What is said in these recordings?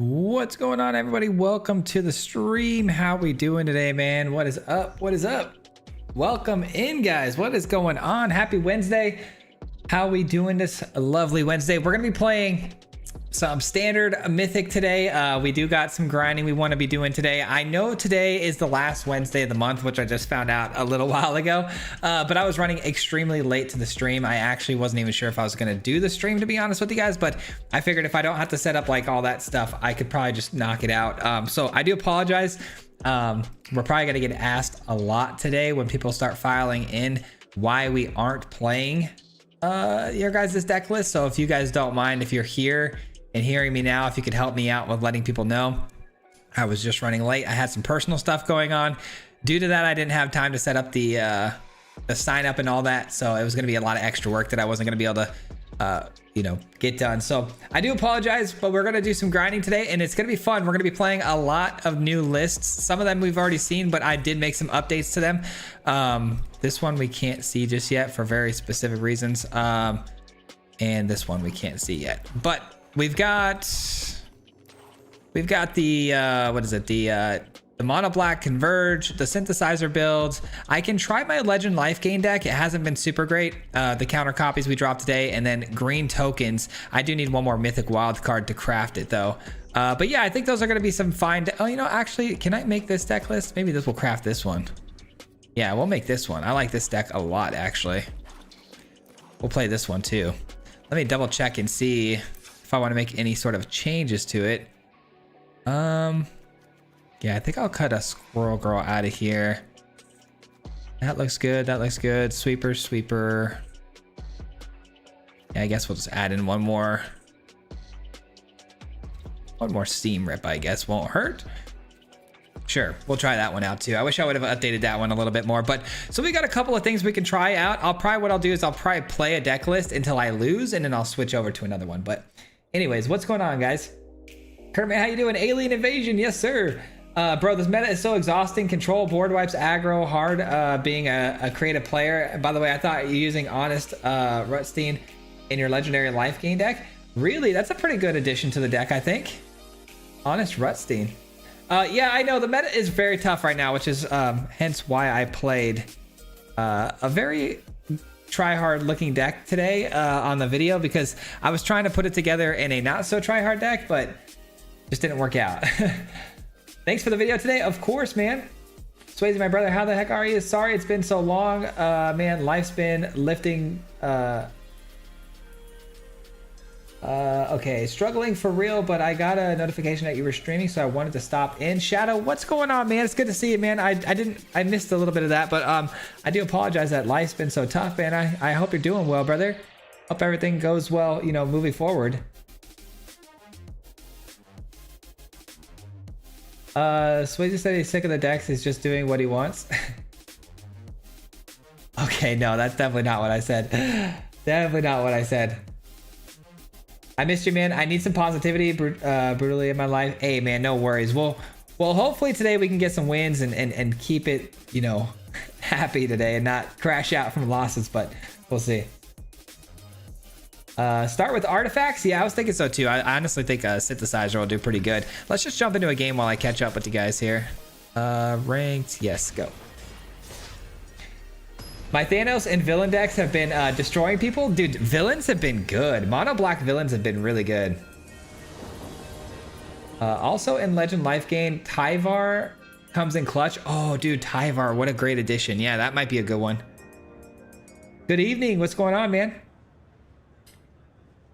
What's going on, everybody? Welcome to the stream. How we doing today, man? What is up? What is up? Welcome in, guys. What is going on? Happy Wednesday. How we doing this lovely Wednesday? We're gonna be playing some standard mythic today. We do got some grinding we want to be doing today. I know today is the last Wednesday of the month, which I just found out a little while ago, but I was running extremely late to the stream. I actually wasn't even sure if I was going to do the stream, to be honest with you guys, but I figured if I don't have to set up like all that stuff, I could probably just knock it out. So I do apologize. We're probably going to get asked a lot today when people start filing in why we aren't playing your guys' deck list. So if you guys don't mind, if you're here and hearing me now, if you could help me out with letting people know. I was just running late. I had some personal stuff going on. Due to that, I didn't have time to set up the sign up and all that. So it was going to be a lot of extra work that I wasn't going to be able to, get done. So I do apologize, but we're going to do some grinding today and it's going to be fun. We're going to be playing a lot of new lists. Some of them we've already seen, but I did make some updates to them. This one we can't see just yet for very specific reasons. And this one we can't see yet, but we've got the what is it, the mono black converge, the synthesizer builds. I can try my legend life gain deck. It hasn't been super great. The counter copies we dropped today, and then green tokens. I do need one more mythic wild card to craft it though. But yeah, I think those are going to be some fine. Oh, actually, can I make this deck list? Maybe this will craft this one. Yeah, we'll make this one. I like this deck a lot, actually. We'll play this one too. Let me double check and see if I want to make any sort of changes to it. Yeah, I think I'll cut a squirrel girl out of here. That looks good. That looks good. Sweeper. Yeah, I guess we'll just add in one more steam rip, I guess won't hurt. Sure, we'll try that one out too. I wish I would have updated that one a little bit more, but so we got a couple of things we can try out. What I'll do is I'll probably play a deck list until I lose, and then I'll switch over to another one. But anyways, what's going on, guys? Kermit, how you doing? Alien Invasion, yes sir. Bro, this meta is so exhausting. Control, board wipes, aggro, hard being a creative player. By the way, I thought you're using Honest Rutstein in your legendary life gain deck. Really, that's a pretty good addition to the deck, I think. Honest Rutstein. Yeah, I know the meta is very tough right now, which is hence why I played a very try-hard looking deck today on the video, because I was trying to put it together in a not so try-hard deck, but just didn't work out. Thanks for the video today. Of course, man. Swayze, my brother, how the heck are you? Sorry it's been so long. Man, life's been lifting. Okay, struggling for real, but I got a notification that you were streaming, so I wanted to stop in. Shadow, what's going on, man? It's good to see you, man. I missed a little bit of that, but I do apologize that life's been so tough, man. I hope you're doing well, brother. Hope everything goes well, you know, moving forward. Swayze said he's sick of the decks. He's just doing what he wants. Okay, no, that's definitely not what I said. Definitely not what I said. I missed you, man. I need some positivity brutally in my life. Hey, man, no worries. Well, hopefully today we can get some wins and keep it, you know, happy today and not crash out from losses, but we'll see. Start with artifacts. Yeah, I was thinking so too. I honestly think a synthesizer will do pretty good. Let's just jump into a game while I catch up with you guys here. Ranked. Yes, go. My Thanos and villain decks have been destroying people. Dude, villains have been good. Mono black villains have been really good. Also in Legend Life Gain, Tyvar comes in clutch. Oh, dude, Tyvar, what a great addition. Yeah, that might be a good one. Good evening. What's going on, man?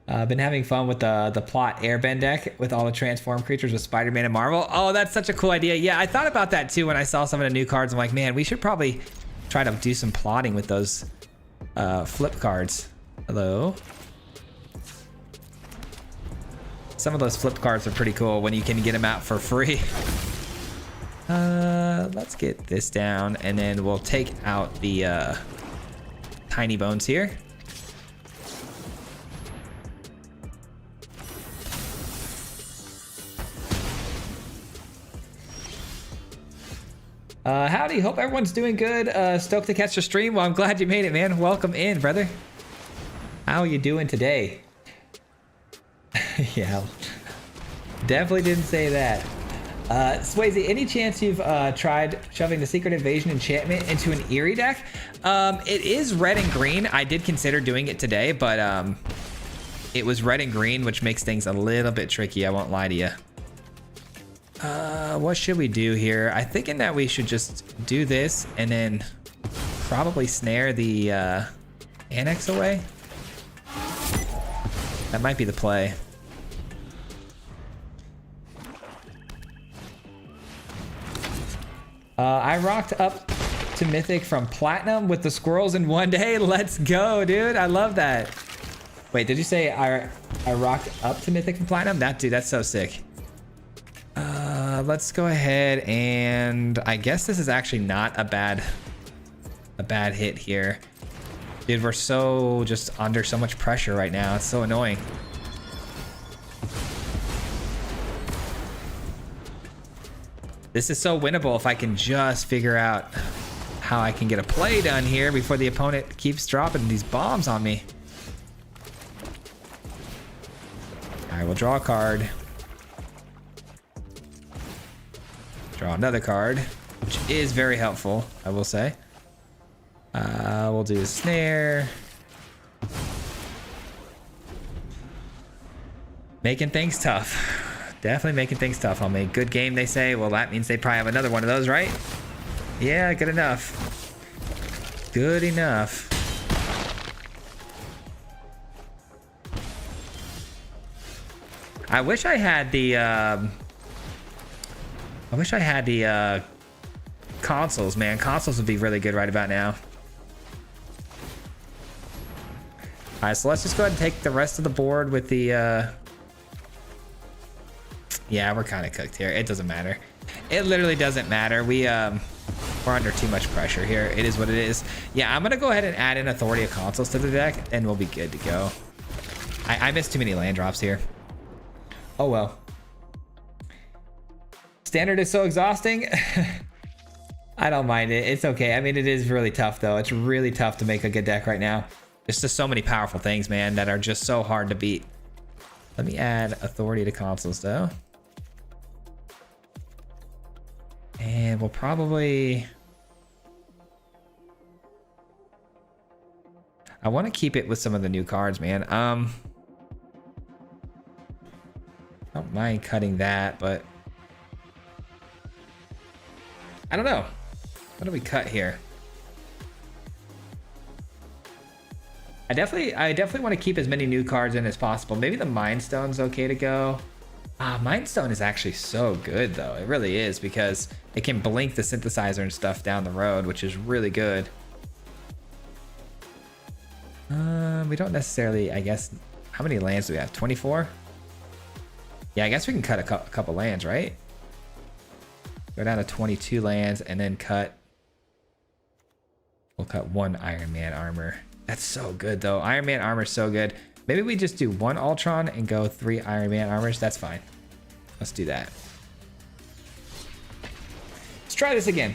Been having fun with the plot airbend deck with all the transform creatures with Spider-Man and Marvel. Oh, that's such a cool idea. Yeah, I thought about that too when I saw some of the new cards. I'm like, man, we should probably try to do some plotting with those flip cards. Hello. Some of those flip cards are pretty cool when you can get them out for free. Let's get this down and then we'll take out the tiny bones here. Howdy, hope everyone's doing good. Stoked to catch the stream. Well, I'm glad you made it, man. Welcome in, brother. How are you doing today? Yeah, definitely didn't say that. Swayze, any chance you've tried shoving the Secret Invasion enchantment into an Eerie deck? It is red and green. I did consider doing it today, but it was red and green, which makes things a little bit tricky. I won't lie to you. What should we do here? I'm thinking that we should just do this and then probably snare the annex away. That might be the play. I rocked up to Mythic from Platinum with the squirrels in one day. Let's go, dude. I love that. Wait, did you say I rocked up to Mythic from Platinum? Dude, that's so sick. Let's go ahead and I guess this is actually not a bad hit here. Dude, we're so just under so much pressure right now. It's so annoying. This is so winnable if I can just figure out how I can get a play done here before the opponent keeps dropping these bombs on me. All right, we'll draw a card. Draw another card, which is very helpful, I will say. We'll do a snare. Making things tough. Definitely making things tough on me. Good game, they say. Well, that means they probably have another one of those, right? Yeah, good enough. Good enough. I wish I had the consoles, man. Consoles would be really good right about now. All right, so let's just go ahead and take the rest of the board with the yeah, we're kind of cooked here. It doesn't matter. It literally doesn't matter. We're under too much pressure here. It is what it is. Yeah, I'm gonna go ahead and add in Authority of Consoles to the deck and we'll be good to go. I missed too many land drops here. Oh well. Standard is so exhausting. I don't mind it. It's okay. I mean, it is really tough though. It's really tough to make a good deck right now. There's just so many powerful things, man, that are just so hard to beat. Let me add Authority to Consoles though. And we'll probably... I want to keep it with some of the new cards, man. I don't mind cutting that, but... I don't know. What do we cut here? I definitely want to keep as many new cards in as possible. Maybe the Mind Stone's okay to go. Mind Stone is actually so good though. It really is, because it can blink the synthesizer and stuff down the road, which is really good. We don't necessarily, I guess. How many lands do we have? 24? Yeah, I guess we can cut a couple lands, right? Go down to 22 lands and then cut. We'll cut 1 Iron Man armor. That's so good though. Iron Man armor is so good. Maybe we just do 1 Ultron and go 3 Iron Man armors. That's fine. Let's do that. Let's try this again.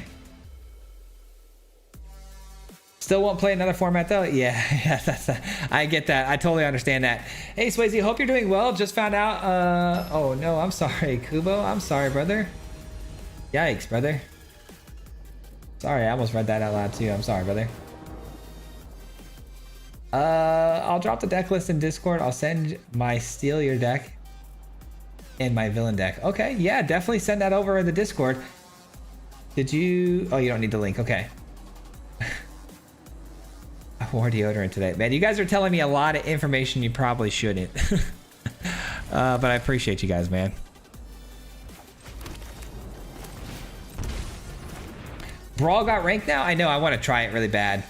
Still won't play another format though? Yeah, I get that. I totally understand that. Hey Swayze, hope you're doing well. Just found out, oh no, I'm sorry, Kubo. I'm sorry, brother. Yikes, brother. Sorry, I almost read that out loud too. I'm sorry, brother. I'll drop the deck list in Discord. I'll send my steal your deck and my villain deck. Okay, yeah, definitely send that over in the Discord. Did you? Oh, you don't need the link. Okay. I wore deodorant today. Man, you guys are telling me a lot of information you probably shouldn't. But I appreciate you guys, man. Brawl got ranked now? I know, I want to try it really bad.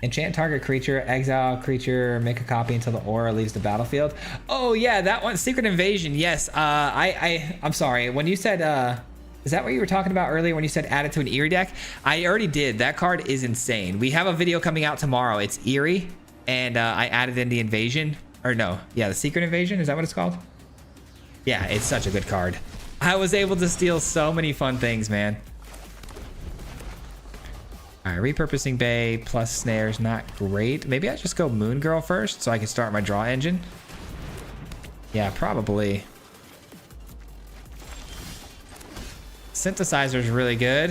Enchant target creature, exile creature, make a copy until the aura leaves the battlefield. Oh yeah, that one, Secret Invasion, yes. I'm sorry, when you said, is that what you were talking about earlier when you said add it to an Eerie deck? I already did. That card is insane. We have a video coming out tomorrow. It's Eerie, and I added in the Invasion. Or no, yeah, the Secret Invasion. Is that what it's called? Yeah, it's such a good card. I was able to steal so many fun things, man. All right, repurposing bay plus snares, not great. Maybe I just go Moon Girl first so I can start my draw engine. Yeah, probably. Synthesizer is really good.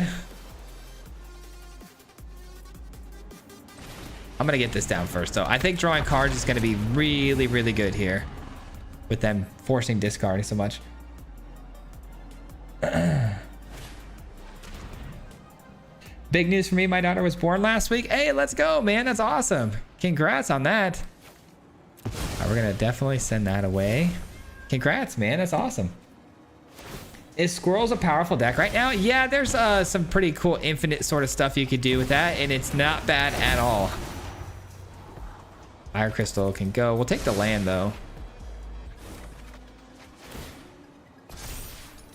I'm gonna get this down first though. I think drawing cards is gonna be really, really good here with them forcing discarding so much. Big news for me, my daughter was born last week. Hey, let's go, man. That's awesome. Congrats on that. All right, we're gonna definitely send that away. Congrats, man. That's awesome. Is Squirrels a powerful deck right now? Yeah, there's some pretty cool infinite sort of stuff you could do with that, and it's not bad at all. Fire Crystal can go. We'll take the land, though.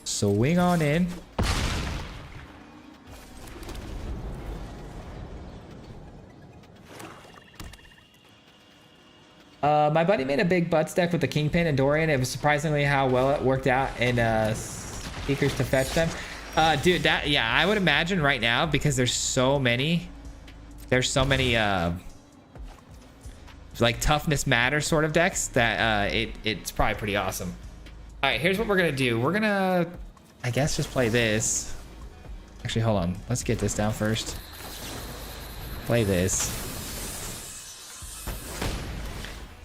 Swing on in. My buddy made a big butts deck with the Kingpin and Dorian. It was surprisingly how well it worked out in Speakers to fetch them. Dude, that, yeah, I would imagine right now, because there's so many like toughness matter sort of decks that it's probably pretty awesome. All right, here's what we're gonna do. We're gonna, I guess, just play this. Actually, hold on. Let's get this down first. Play this.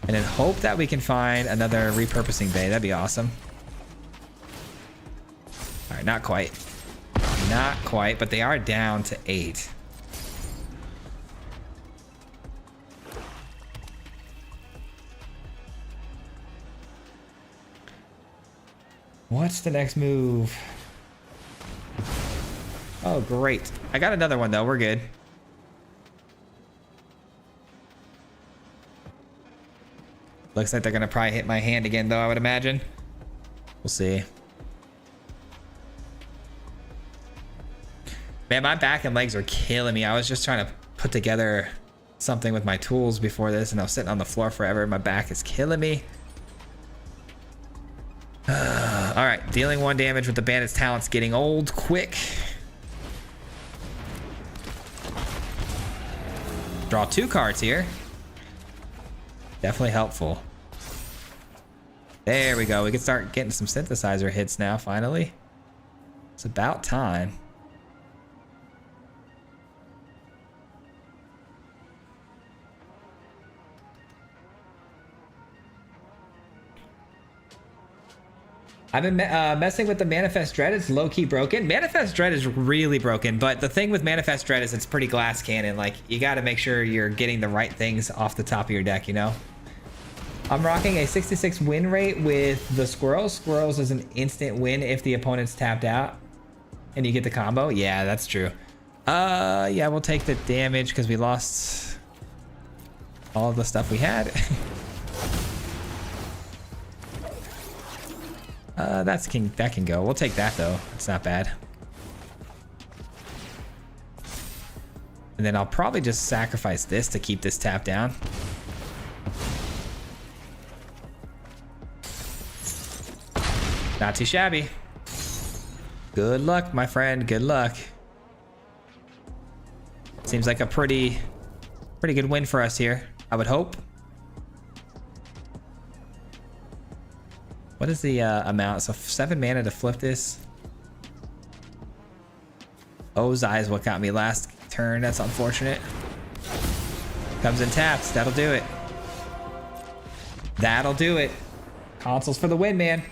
And then hope that we can find another repurposing bay. That'd be awesome. All right, not quite. Not quite, but they are down to 8. What's the next move? Oh, great. I got another one, though. We're good. Looks like they're going to probably hit my hand again, though, I would imagine. We'll see. Man, my back and legs are killing me. I was just trying to put together something with my tools before this, and I was sitting on the floor forever. My back is killing me. All right, dealing 1 damage with the Bandit's Talent's getting old quick. Draw 2 cards here. Definitely helpful. There we go. We can start getting some synthesizer hits now, finally. It's about time. I've been messing with the Manifest Dread. It's low-key broken. Manifest Dread is really broken, but the thing with Manifest Dread is it's pretty glass cannon. Like, you got to make sure you're getting the right things off the top of your deck, you know? I'm rocking a 66 win rate with the Squirrels. Squirrels is an instant win if the opponent's tapped out and you get the combo. Yeah, that's true. Yeah, we'll take the damage because we lost all of the stuff we had. That can go. We'll take that though. It's not bad. And then I'll probably just sacrifice this to keep this tap down. Not too shabby. Good luck, my friend. Good luck. Seems like a pretty good win for us here, I would hope. What is the amount? So 7 mana to flip this. Ozai is what got me last turn. That's unfortunate. Comes in taps. That'll do it. That'll do it. Consoles for the win, man.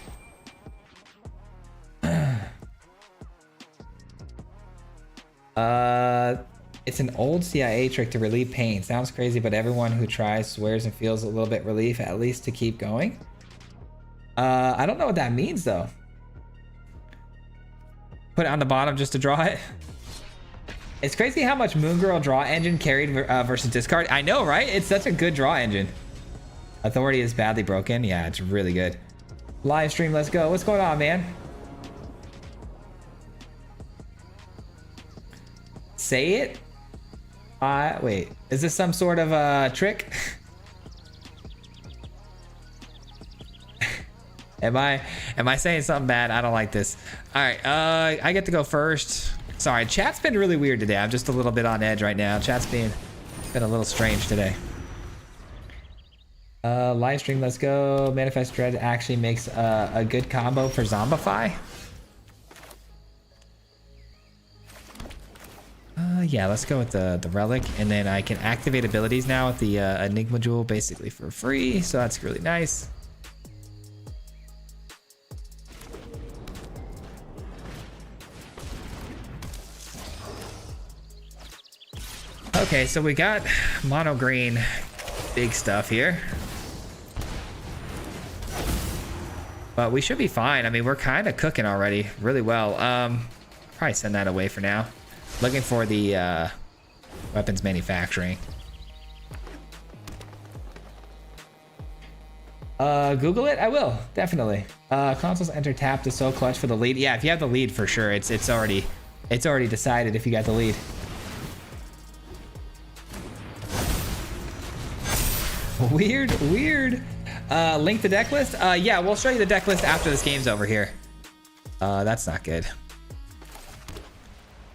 It's an old CIA trick to relieve pain. Sounds crazy, but everyone who tries swears and feels a little bit relief, at least to keep going. I don't know what that means though. Put it on the bottom just to draw it. It's crazy how much Moon Girl draw engine carried versus discard. I know, right? It's such a good draw engine. Authority is badly broken. Yeah, it's really good. Live stream, let's go. What's going on, man? Say it. Wait, is this some sort of trick? Am I saying something bad? I don't like this. All right, I get to go first. Sorry, chat's been really weird today. I'm just a little bit on edge right now. Chat's been a little strange today. Live stream, let's go. Manifest Dread actually makes a good combo for Zombify. Yeah, let's go with the relic, and then I can activate abilities now with the Enigma Jewel basically for free, so that's really nice. Okay, so we got mono green big stuff here, but we should be fine. I mean, we're kind of cooking already really well. Probably send that away for now. Looking for the weapons manufacturing. Google it. I will definitely. Consoles enter tapped is so clutch for the lead. Yeah, if you have the lead for sure, it's already decided if you got the lead. Weird. Link the deck list. Yeah, we'll show you the deck list after this game's over here. That's not good.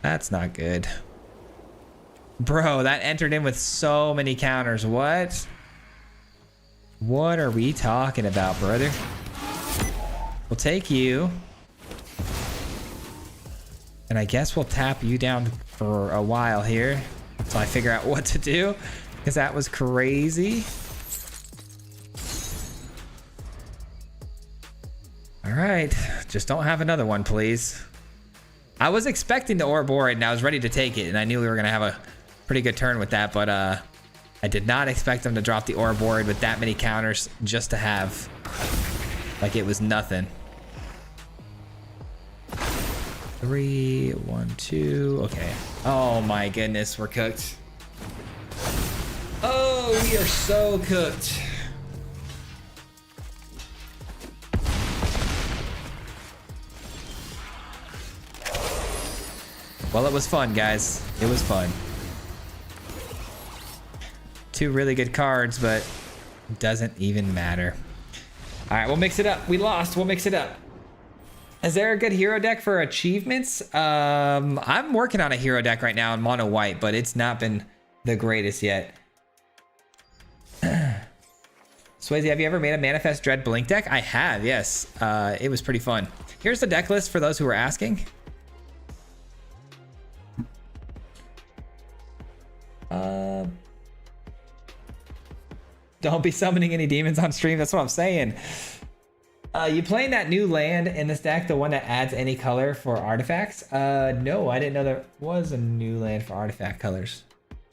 That's not good. Bro, that entered in with so many counters. What? What are we talking about, brother? We'll take you. And I guess we'll tap you down for a while here until I figure out what to do, because that was crazy. All right, just don't have another one, please. I was expecting the Ouroboros and I was ready to take it, and I knew we were gonna have a pretty good turn with that, but I did not expect them to drop the Ouroboros with that many counters just to have. Like it was nothing. 3, 1, 2. Okay. Oh my goodness, we're cooked. Oh, we are so cooked. Well, it was fun, guys. It was fun. 2 really good cards, but it doesn't even matter. All right, we'll mix it up. We lost. We'll mix it up. Is there a good hero deck for achievements? I'm working on a hero deck right now in mono white, but it's not been the greatest yet. Swayze, have you ever made a Manifest Dread Blink deck? I have, yes. It was pretty fun. Here's the deck list for those who were asking. Don't be summoning any demons on stream. That's what I'm saying. You playing that new land in this deck, the one that adds any color for artifacts? No, I didn't know there was a new land for artifact colors.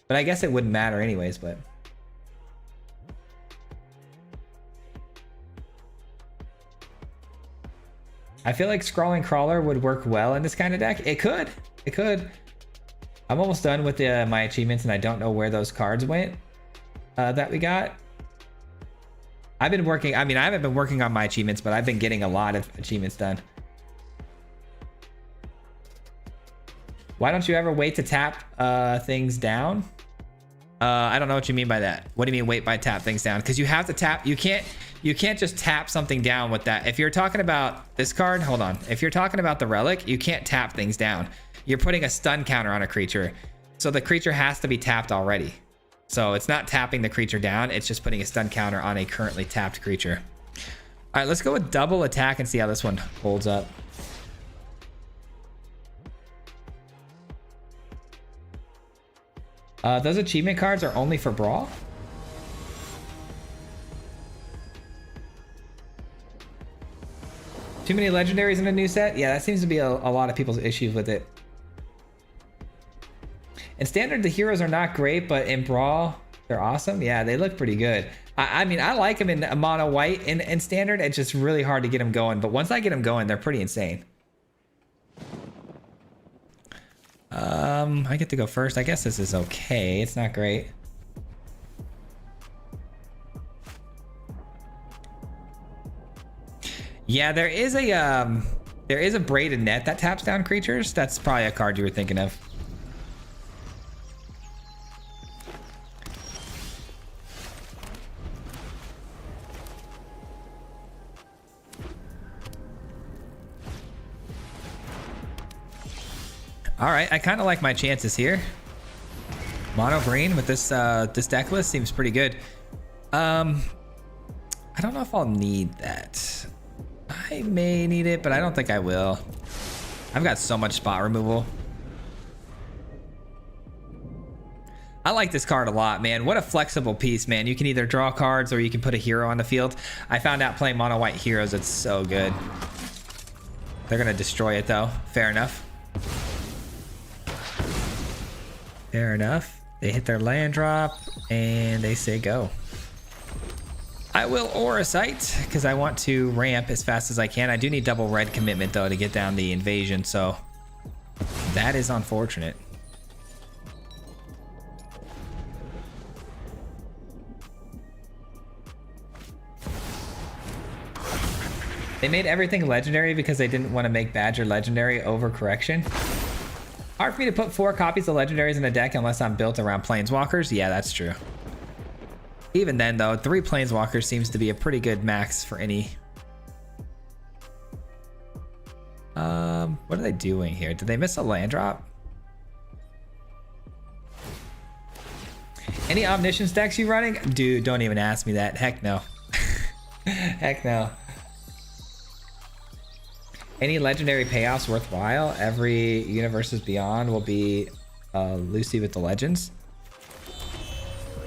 But I guess it wouldn't matter anyways, but. I feel like Scrawling Crawler would work well in this kind of deck. It could. It could. I'm almost done with my achievements and I don't know where those cards went. that we got. I've been working, I mean, I haven't been working on my achievements, but I've been getting a lot of achievements done. Why don't you ever wait to tap things down? I don't know what you mean by that. What do you mean wait by tap things down? Because you have to tap, you can't just tap something down with that. If you're talking about this card, hold on. If you're talking about the relic, you can't tap things down. You're putting a stun counter on a creature. So the creature has to be tapped already. So it's not tapping the creature down, it's just putting a stun counter on a currently tapped creature. All right, let's go with double attack and see how this one holds up. Those achievement cards are only for Brawl? Too many legendaries in a new set? Yeah, that seems to be a lot of people's issues with it. In standard, the heroes are not great, but in Brawl, they're awesome. Yeah, they look pretty good. I mean, I like them in mono white in standard. It's just really hard to get them going. But once I get them going, they're pretty insane. I get to go first. I guess this is okay. It's not great. Yeah, there is a braided net that taps down creatures. That's probably a card you were thinking of. All right, I kind of like my chances here. Mono green with this this deck list seems pretty good. I don't know if I'll need that. I may need it, but I don't think I will. I've got so much spot removal. I like this card a lot, man. What a flexible piece, man. You can either draw cards or you can put a hero on the field. I found out playing mono white heroes, it's so good. They're gonna destroy it though. Fair enough. Fair enough. They hit their land drop and they say go. I will Aura Sight because I want to ramp as fast as I can. I do need double red commitment though to get down the invasion, so that is unfortunate. They made everything legendary because they didn't want to make Badger legendary over correction. Hard for me to put 4 copies of legendaries in a deck unless I'm built around planeswalkers. Yeah, that's true. Even then though, 3 planeswalkers seems to be a pretty good max for any. What are they doing here? Did they miss a land drop? Any Omniscience decks you running? Dude, don't even ask me that. Heck no. Heck no. Any legendary payoffs worthwhile? Every Universes Beyond will be Lucy with the Legends.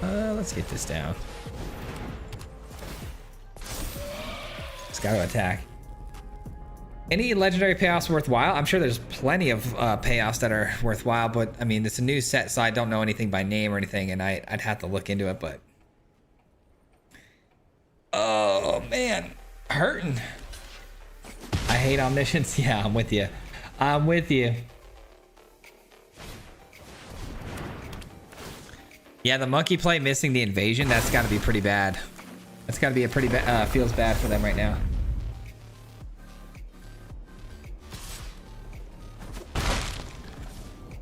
Let's get this down. Just gotta attack. Any legendary payoffs worthwhile? I'm sure there's plenty of payoffs that are worthwhile, but I mean, it's a new set, so I don't know anything by name or anything, and I'd have to look into it, but... Oh, man. Hurting. I hate Omniscience. Yeah, I'm with you. I'm with you. Yeah, the monkey play missing the invasion, that's got to be pretty bad. That's got to be a pretty bad, feels bad for them right now.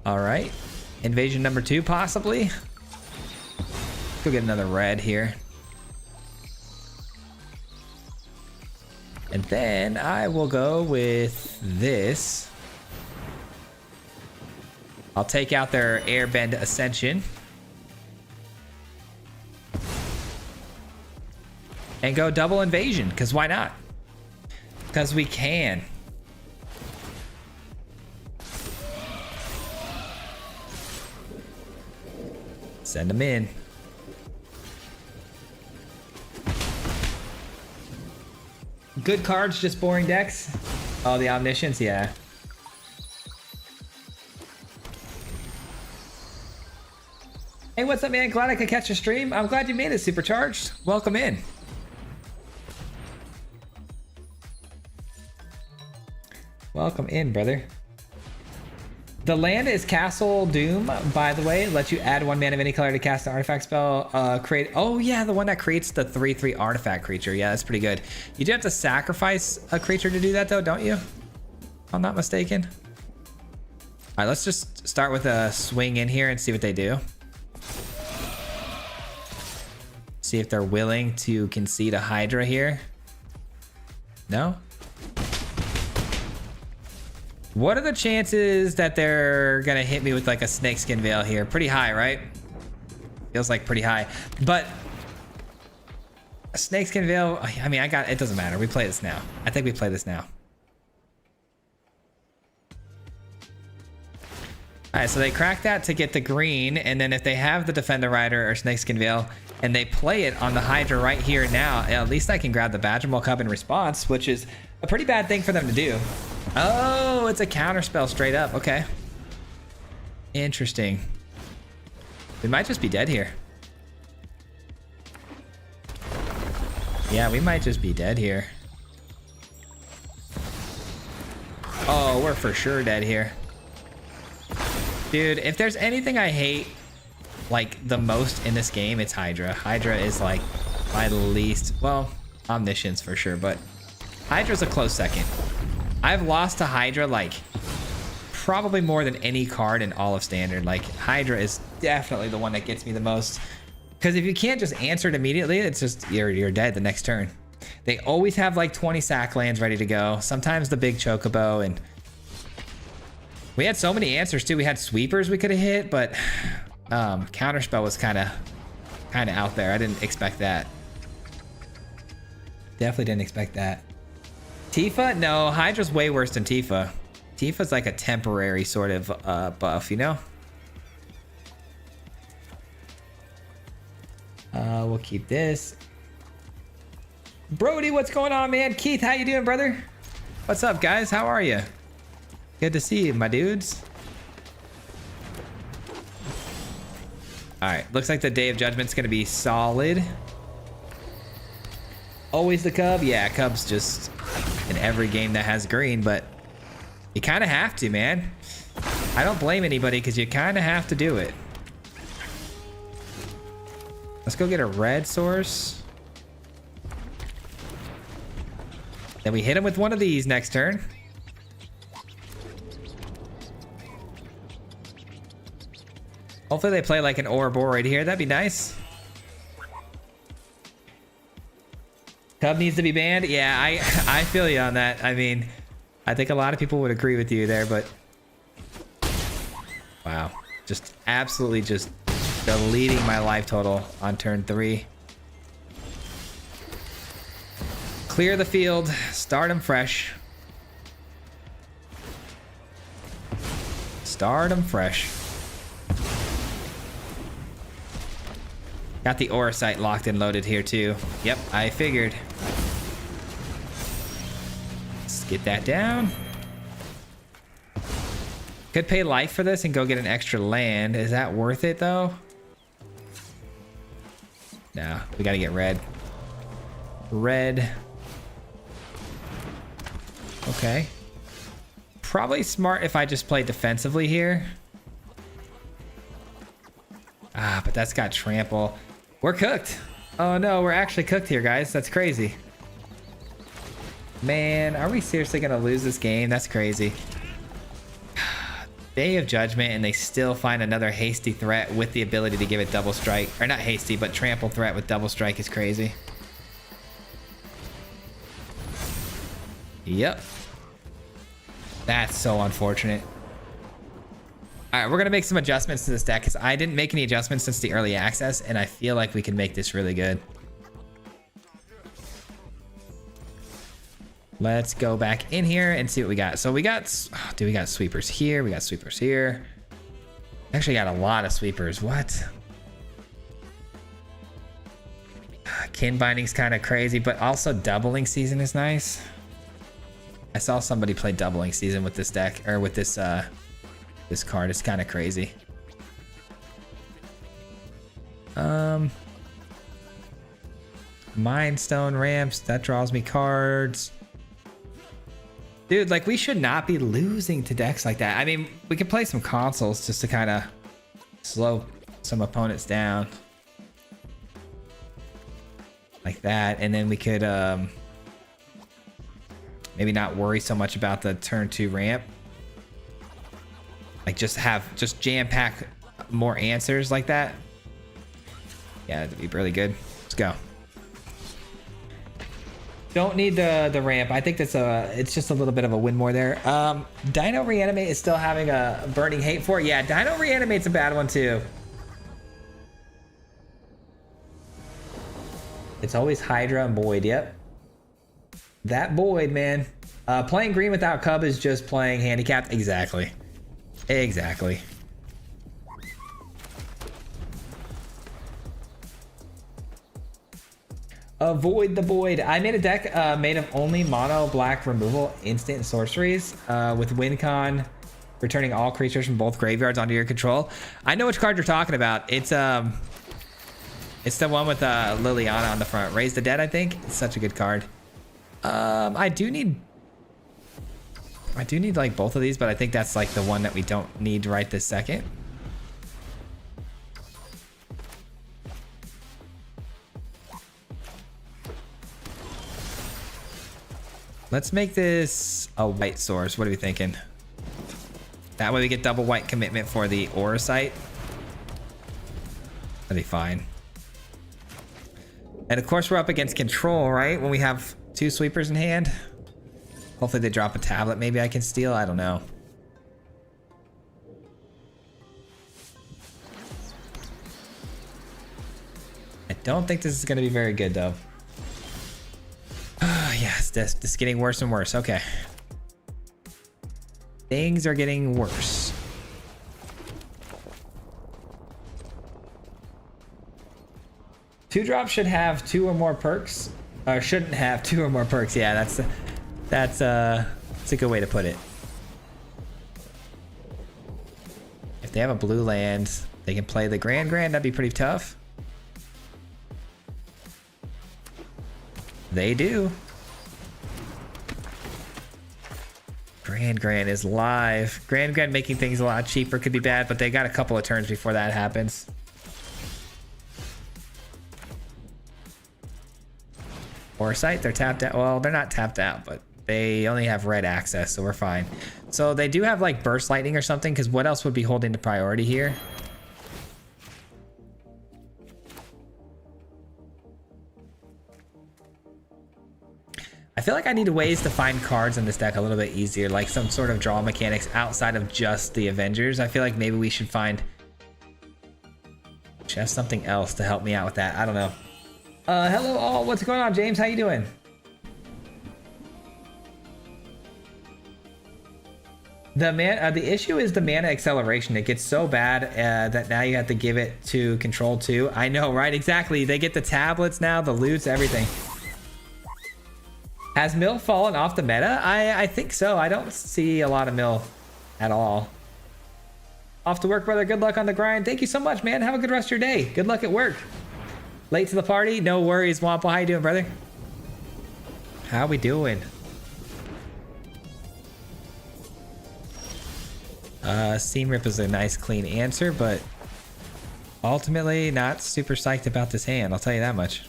All right. Invasion number 2, possibly. Let's go get another red here. And then I will go with this. I'll take out their Airbend Ascension. And go double invasion, because why not? Because we can. Send them in. Good cards, just boring decks. Oh, the Omniscience, yeah. Hey, what's up, man? Glad I could catch a stream. I'm glad you made it, Supercharged. Welcome in. Welcome in, brother. The land is Castle Doom, by the way. It lets you add 1 mana of any color to cast an artifact spell. Oh yeah, the one that creates the 3/3 artifact creature. Yeah, that's pretty good. You do have to sacrifice a creature to do that though, don't you? If I'm not mistaken. All right, let's just start with a swing in here and see what they do. See if they're willing to concede a Hydra here. No? What are the chances that they're gonna hit me with like a snakeskin veil here? Pretty high, right? Feels like pretty high. But a snakeskin veil, I mean, it doesn't matter. We play this now. I think we play this now. All right, so they crack that to get the green, and then if they have the Defender Rider or Snakeskin Veil, and they play it on the Hydra right here now, at least I can grab the Badgermaul Cub in response, which is a pretty bad thing for them to do. Oh, it's a counter spell straight up. Okay. Interesting. We might just be dead here. Yeah, we might just be dead here. Oh, we're for sure dead here. Dude, if there's anything I hate like the most in this game, it's Hydra. Hydra is like my least, well, Omniscience for sure, but Hydra's a close second. I've lost to Hydra like probably more than any card in all of Standard. Like Hydra is definitely the one that gets me the most, because if you can't just answer it immediately, it's just you're dead the next turn. They always have like 20 sack lands ready to go. Sometimes the big Chocobo, and we had so many answers too. We had sweepers we could have hit, but counterspell was kind of out there. I didn't expect that. Definitely didn't expect that. Tifa? No, Hydra's way worse than Tifa. Tifa's like a temporary sort of buff, you know? We'll keep this. Brody, what's going on, man? Keith, how you doing, brother? What's up, guys? How are you? Good to see you, my dudes. All right, looks like the Day of Judgment's gonna be solid. Always the Cub? Yeah, Cub's just in every game that has green, but you kind of have to, man. I don't blame anybody because you kind of have to do it. Let's go get a red source. Then we hit him with one of these next turn. Hopefully they play like an Ouroboros here. That'd be nice. Cub needs to be banned. Yeah, I feel you on that. I mean, I think a lot of people would agree with you there, but wow, just absolutely just deleting my life total on turn 3. Clear the field, start them fresh. Start them fresh. Got the Aura Sight locked and loaded here too. Yep, I figured. Let's get that down. Could pay life for this and go get an extra land. Is that worth it though? No, we gotta get red. Red. Okay. Probably smart if I just play defensively here. Ah, but that's got trample. We're cooked. Oh no, we're actually cooked here, guys. That's crazy. Man, are we seriously gonna lose this game? That's crazy. Day of Judgment, and they still find another hasty threat with the ability to give it double strike. Or not hasty, but trample threat with double strike is crazy. Yep. That's so unfortunate. All right, we're gonna make some adjustments to this deck because I didn't make any adjustments since the early access, and I feel like we can make this really good. Let's go back in here and see what we got. So we got, oh, dude, we got sweepers here. We got sweepers here. Actually got a lot of sweepers. What? Kin binding's kind of crazy, but also doubling season is nice. I saw somebody play doubling season with this deck, or with this this card. Is kind of crazy. Mind Stone ramps, that draws me cards. Dude, like we should not be losing to decks like that. I mean, we could play some consoles just to kind of slow some opponents down. Like that. And then we could maybe not worry so much about the turn 2 ramp. Like just jam pack more answers like that. Yeah, that'd be really good. Let's go. Don't need the ramp. I think that's it's just a little bit of a win more there. Dino Reanimate is still having a burning hate for it. Yeah, Dino Reanimate's a bad one too. It's always Hydra and Boyd. Yep. That Boyd, man. Playing green without Cub is just playing handicapped. Exactly. Exactly. Avoid the Void. I made a deck made of only mono black removal instant sorceries with win con, returning all creatures from both graveyards onto your control. I know which card you're talking about. It's the one with Liliana on the front. Raise the Dead, I think. It's such a good card. I do need like both of these, but I think that's like the one that we don't need right this second. Let's make this a white source. What are we thinking? That way we get double white commitment for the Aura Site. That'd be fine. And of course we're up against control, right? When we have 2 sweepers in hand. Hopefully they drop a tablet. Maybe I can steal. I don't know. I don't think this is going to be very good though. Yes, this is getting worse and worse. Okay. Things are getting worse. Two drops should have 2 or more perks. Or shouldn't have 2 or more perks. Yeah, that's a good way to put it. If they have a blue land, they can play the Grand. That'd be pretty tough. They do. Grand is live. Grand making things a lot cheaper could be bad, but they got a couple of turns before that happens. Foresight, they're tapped out. Well, they're not tapped out, but they only have red access, so we're fine. So they do have like burst lightning or something, because what else would be holding the priority here? I feel like I need ways to find cards in this deck a little bit easier, like some sort of draw mechanics outside of just the Avengers. I feel like maybe we should find just something else to help me out with that. I don't know. Hello all, what's going on, James? How you doing? The issue is the mana acceleration. It gets so bad that now you have to give it to control 2. I know, right? Exactly. They get the tablets now, the loots, everything. Has Mill fallen off the meta? I think so. I don't see a lot of Mill at all. Off to work, brother. Good luck on the grind. Thank you so much, man. Have a good rest of your day. Good luck at work. Late to the party? No worries, Wampa. How you doing, brother? How we doing? Seam Rip is a nice, clean answer, but ultimately not super psyched about this hand. I'll tell you that much.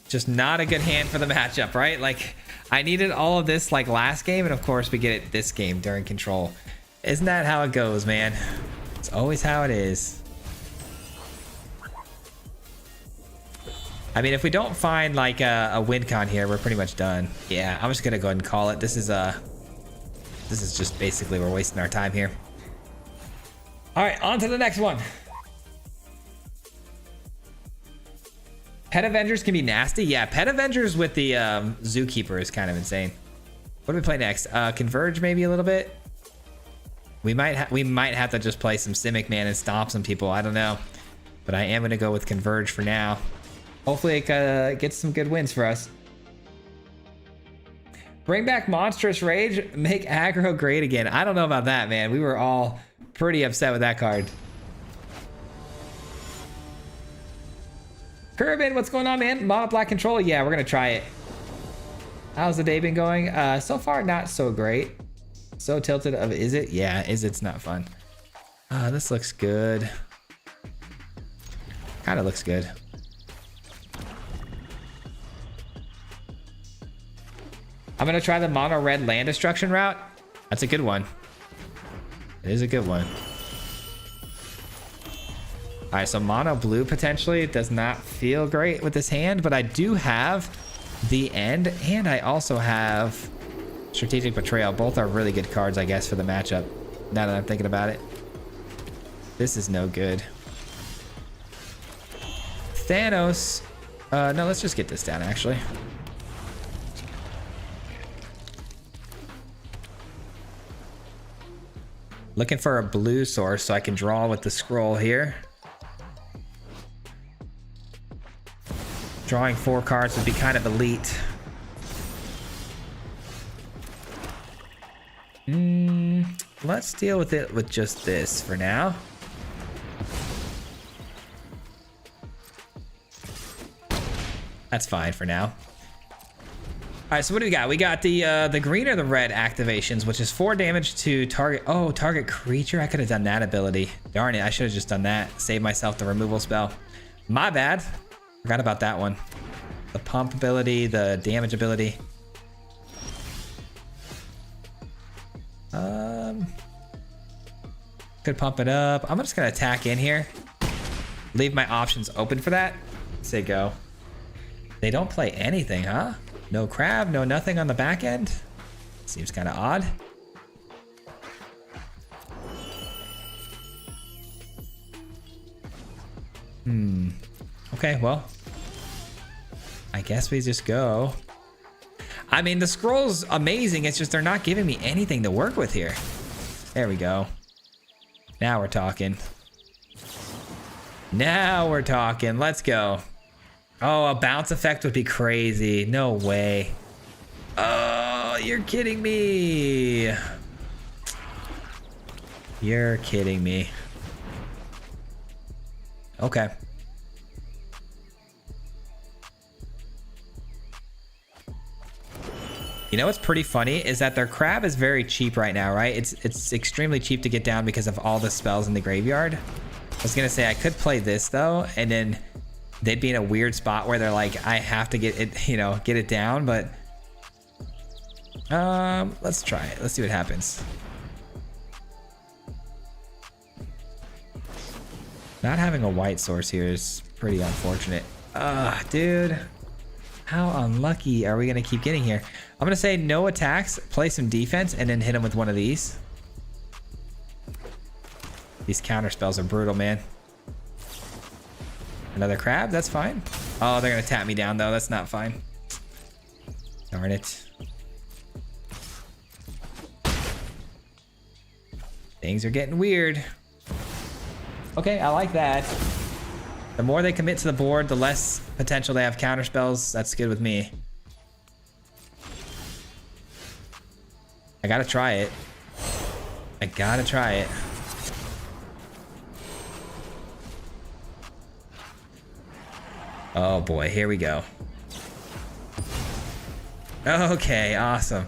Just not a good hand for the matchup, right? Like, I needed all of this like last game, and of course we get it this game during control. Isn't that how it goes, man? It's always how it is. I mean, if we don't find like a win con here, we're pretty much done. Yeah, I'm just gonna go ahead and call it. This is just basically we're wasting our time here. All right, on to the next one. Pet Avengers can be nasty. Yeah, Pet Avengers with the Zookeeper is kind of insane. What do we play next? Converge maybe a little bit. We might have to just play some Simic, man, and stomp some people. I don't know, but I am gonna go with Converge for now. Hopefully it gets some good wins for us. Bring back Monstrous Rage, make aggro great again. I don't know about that, man. We were all pretty upset with that card. Kerbin, what's going on, man? Mono black control? Yeah, we're gonna try it. How's the day been going? So far, not so great. So tilted of is it? Yeah, is it's not fun. This looks good. Kind of looks good. I'm gonna try the mono red land destruction route. That's a good one. It is a good one. All right, so mono blue potentially does not feel great with this hand, but I do have the end, and I also have strategic betrayal. Both are really good cards, I guess, for the matchup. Now that I'm thinking about it, this is no good. Thanos. No, let's just get this down actually. Looking for a blue source so I can draw with the scroll here. Drawing 4 cards would be kind of elite. Let's deal with it with just this for now. That's fine for now. All right, so what do we got? We got the green or the red activations, which is 4 damage to target. Oh, target creature. I could have done that ability. Darn it, I should have just done that. Save myself the removal spell. My bad. Forgot about that one. The pump ability, the damage ability. Could pump it up. I'm just gonna attack in here. Leave my options open for that. Say go. They don't play anything, huh? No crab, no nothing on the back end. Seems kind of odd. Okay, well, I guess we just go. I mean, the scroll's amazing. It's just they're not giving me anything to work with here. There we go. Now we're talking. Now we're talking. Let's go. Oh, a bounce effect would be crazy. No way. Oh, you're kidding me. You're kidding me. Okay. You know what's pretty funny is that their crab is very cheap right now, right? It's extremely cheap to get down because of all the spells in the graveyard. I was gonna say I could play this though, and then they'd be in a weird spot where they're like, I have to get it, you know, get it down, but let's try it. Let's see what happens. Not having a white source here is pretty unfortunate. Dude. How unlucky are we gonna keep getting here? I'm gonna say no attacks, play some defense, and then hit him with one of these. These counter spells are brutal, man. Another crab, that's fine. Oh, they're gonna tap me down though, that's not fine. Darn it. Things are getting weird. Okay, I like that. The more they commit to the board, the less potential they have counter spells. That's good with me. I gotta try it. I gotta try it. Oh boy, here we go. Okay, awesome.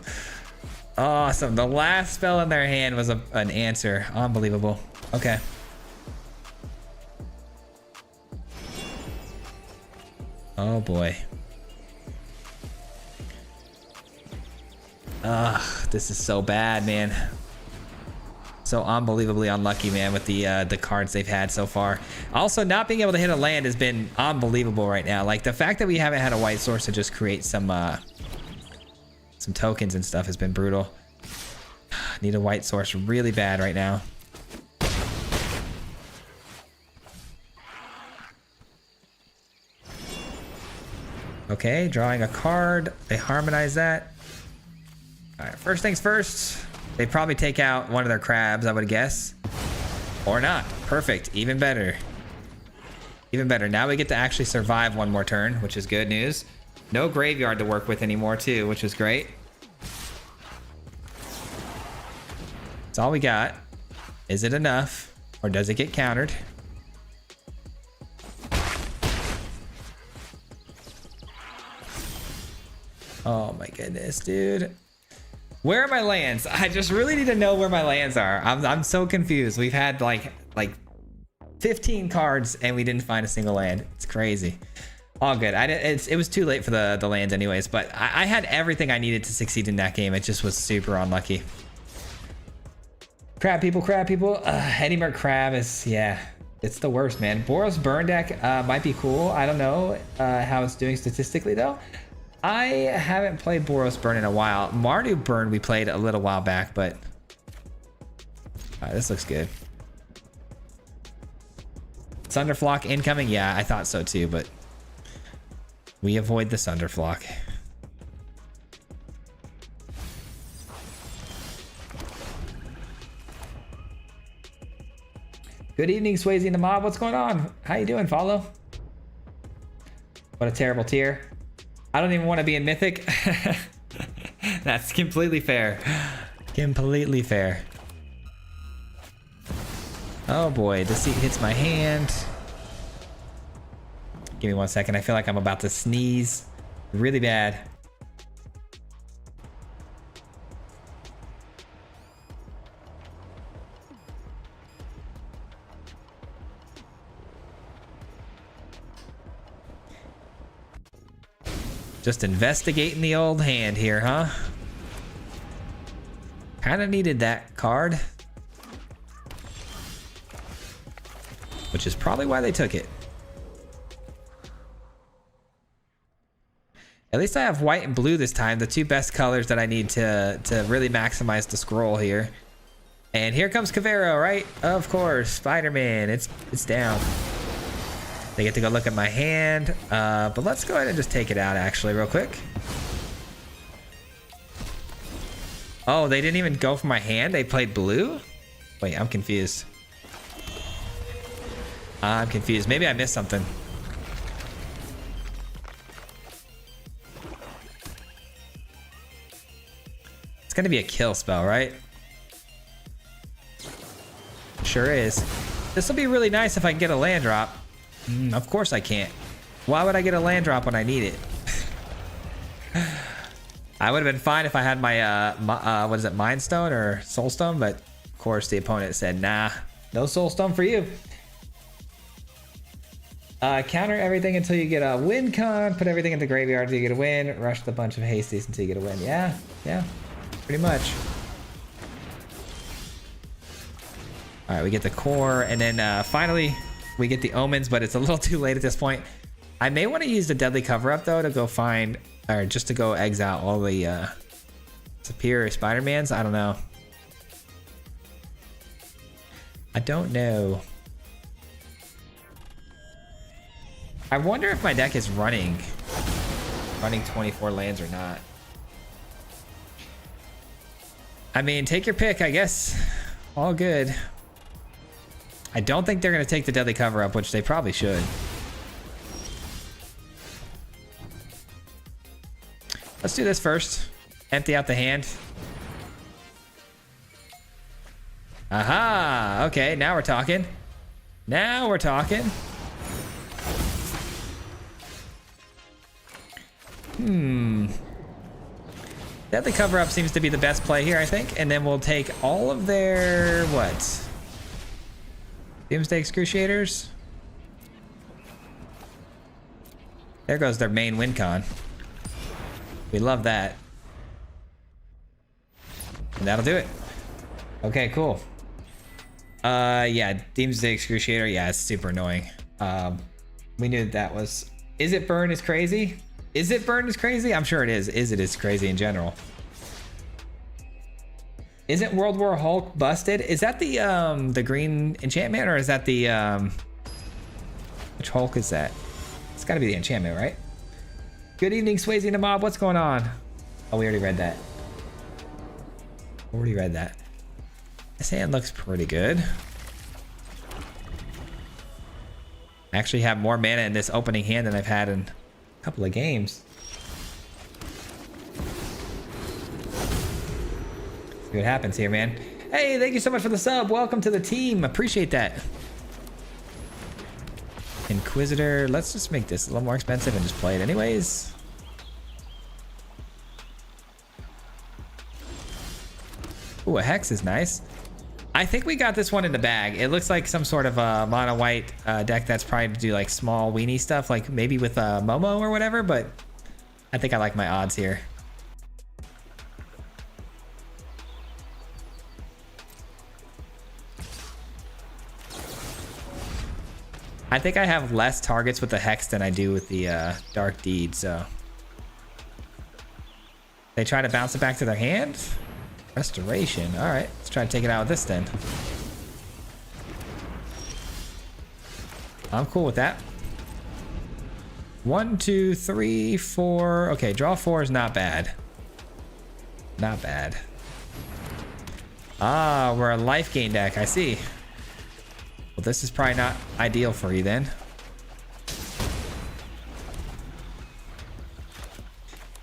Awesome. The last spell in their hand was an answer. Unbelievable. Okay. Oh boy. Ugh, this is so bad, man. So unbelievably unlucky, man, with the cards they've had so far. Also, not being able to hit a land has been unbelievable right now. Like the fact that we haven't had a white source to just create some tokens and stuff has been brutal. Need a white source really bad right now. Okay, drawing a card. They harmonize that. All right, first things first. They probably take out one of their crabs, I would guess. Or not. Perfect. Even better. Even better. Now we get to actually survive one more turn, which is good news. No graveyard to work with anymore, too, which is great. That's all we got. Is it enough? Or does it get countered? Oh my goodness, dude. Where are my lands? I just really need to know where my lands are. I'm so confused. We've had like 15 cards and we didn't find a single land. It's crazy. All good. It was too late for the lands anyways, but I had everything I needed to succeed in that game. It just was super unlucky. Crab people, crab people. Eddie Merc Crab is, yeah, it's the worst, man. Boros Burn deck might be cool. I don't know how it's doing statistically though. I haven't played Boros Burn in a while. Mardu Burn we played a little while back, but this looks good. Sunderflock incoming? Yeah, I thought so too, but we avoid the Sunderflock. Good evening, Swayze and the mob. What's going on? How you doing, Follow? What a terrible tier. I don't even want to be in Mythic. That's completely fair. Completely fair. Oh boy, this seat hits my hand. Give me 1 second. I feel like I'm about to sneeze really bad. Just investigating the old hand here, huh? Kind of needed that card. Which is probably why they took it. At least I have white and blue this time, the two best colors that I need to really maximize the scroll here. And here comes Cavero, right? Of course, Spider-Man, it's down. They get to go look at my hand, but let's go ahead and just take it out actually real quick. Oh, they didn't even go for my hand? They played blue? Wait, I'm confused. I'm confused. Maybe I missed something. It's gonna be a kill spell, right? Sure is. This will be really nice if I can get a land drop. Of course I can't. Why would I get a land drop when I need it? I would have been fine if I had my, what is it, Mind Stone or Soul Stone, but of course the opponent said, nah, no Soul Stone for you. Counter everything until you get a win con, put everything in the graveyard until you get a win, rush the bunch of hasties until you get a win. Yeah, pretty much. All right, we get the core, and then finally we get the omens, but it's a little too late at this point. I may want to use the deadly cover-up though to go find, or just to go exile all the superior Spider-Mans. I don't know. I don't know. I wonder if my deck is running 24 lands or not. I mean, take your pick, I guess. All good. I don't think they're going to take the deadly cover up, which they probably should. Let's do this first. Empty out the hand. Aha! Okay, now we're talking. Now we're talking. Deadly cover up seems to be the best play here, I think. And then we'll take all of their, what? Doomsday Excruciators. There goes their main win con. We love that. And that'll do it. Okay, cool. Yeah, Doomsday Excruciator. Yeah, it's super annoying. We knew that was... Is it burn is crazy? Is it burn is crazy? I'm sure it is. Is it is crazy in general. Isn't World War Hulk busted? Is that the green enchantment, or is that the which Hulk is that? It's got to be the enchantment, right? Good evening, Swayze and the mob. What's going on? Oh, we already read that. Already read that. This hand looks pretty good. I actually have more mana in this opening hand than I've had in a couple of games. See what happens here, man. Hey, thank you so much for the sub. Welcome to the team. Appreciate that. Inquisitor. Let's just make this a little more expensive and just play it anyways. Ooh, a Hex is nice. I think we got this one in the bag. It looks like some sort of a mono white deck that's probably to do like small weenie stuff, like maybe with Momo or whatever, but I think I like my odds here. I think I have less targets with the Hex than I do with the Dark Deed, so. They try to bounce it back to their hand? Restoration. All right, let's try to take it out with this then. I'm cool with that. 1, 2, 3, 4. Okay, draw 4 is not bad. Not bad. Ah, we're a life gain deck. I see. Well, this is probably not ideal for you then.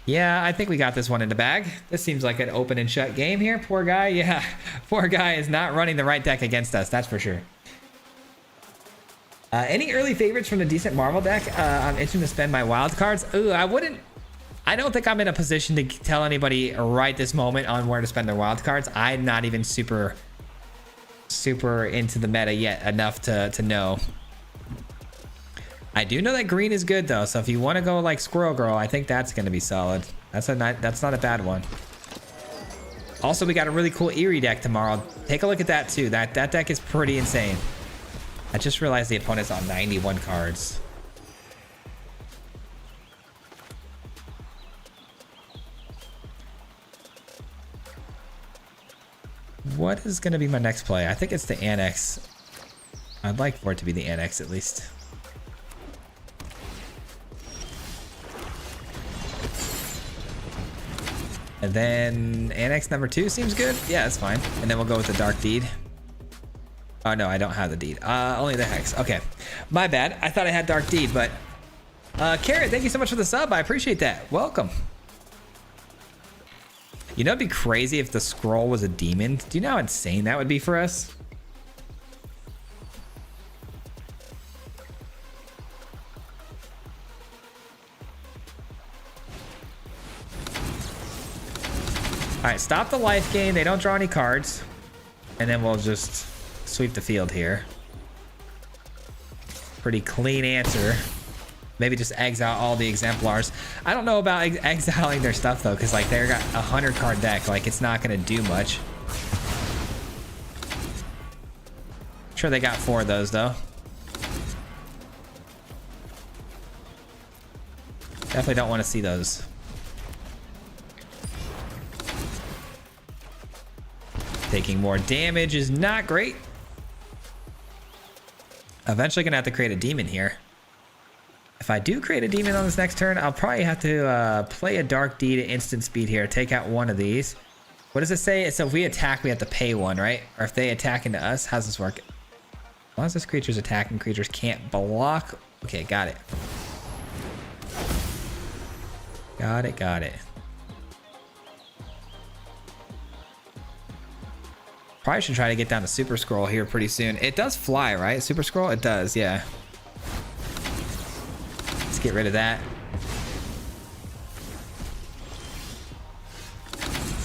Yeah, I think we got this one in the bag. This seems like an open and shut game here. Poor guy. Yeah, poor guy is not running the right deck against us. That's for sure. Any early favorites from the decent Marvel deck? I'm itching to spend my wild cards. Ooh, I don't think I'm in a position to tell anybody right this moment on where to spend their wild cards. I'm not even super into the meta yet enough to know. I do know that green is good though, so if you want to go like Squirrel Girl, I think that's going to be solid. That's not a bad one. Also, we got a really cool Eerie deck tomorrow. Take a look at that too. That deck is pretty insane. I just realized the opponent's on 91 cards. What is going to be my next play? I think it's the Annex. I'd like for it to be the Annex at least. And then Annex number 2 seems good. Yeah, that's fine. And then we'll go with the Dark Deed. Oh, no, I don't have the Deed. Only the Hex. Okay. My bad. I thought I had Dark Deed, but... Carrot, thank you so much for the sub. I appreciate that. Welcome. You know, it'd be crazy if the scroll was a demon. Do you know how insane that would be for us? All right, stop the life gain. They don't draw any cards. And then we'll just sweep the field here. Pretty clean answer. Maybe just exile all the exemplars. I don't know about exiling their stuff though, because like they got a 100 card deck. Like it's not gonna do much. Sure, they got 4 of those though. Definitely don't want to see those. Taking more damage is not great. Eventually gonna have to create a demon here. If I do create a demon on this next turn, I'll probably have to play a Dark Deed at instant speed here. Take out one of these. What does it say? So if we attack, we have to pay 1, right? Or if they attack into us, how's this work? As long as this creature's attacking, creatures can't block. Okay, got it. Got it, got it. Probably should try to get down to Super Scroll here pretty soon. It does fly, right? Super Scroll? It does, yeah. Let's get rid of that.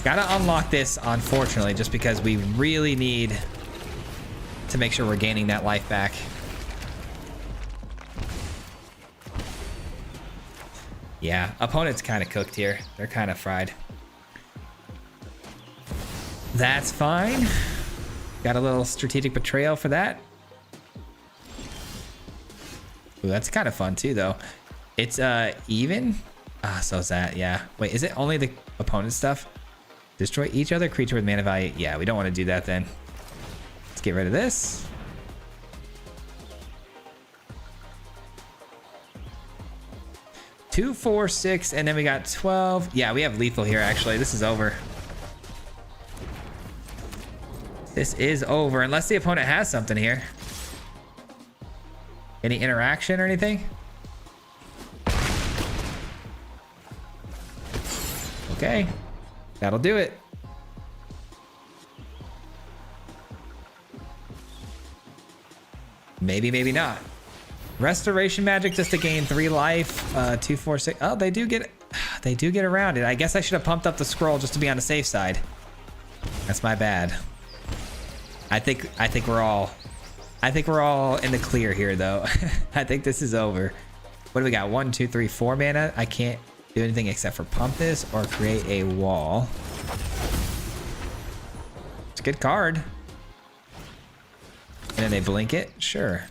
Gotta unlock this, unfortunately, just because we really need to make sure we're gaining that life back. Yeah, opponent's kind of cooked here. They're kind of fried. That's fine. Got a little strategic betrayal for that. Ooh, that's kind of fun too, though. It's even. Ah, so is that. Yeah. Wait, is it only the opponent stuff? Destroy each other creature with mana value. Yeah, we don't want to do that then. Let's get rid of this. Two, 4, 6, and then we got 12. Yeah, we have lethal here. Actually, this is over. This is over, unless the opponent has something here. Any interaction or anything? Okay, that'll do it. Maybe, maybe not. Restoration magic just to gain 3 life. 2, 4, 6. Oh, they do get around it. I guess I should have pumped up the scroll just to be on the safe side. That's my bad. I think we're all in the clear here though. I think this is over. What do we got? 1, 2, 3, 4 mana. I can't do anything except for pump this or create a wall. It's a good card. And then they blink it. Sure.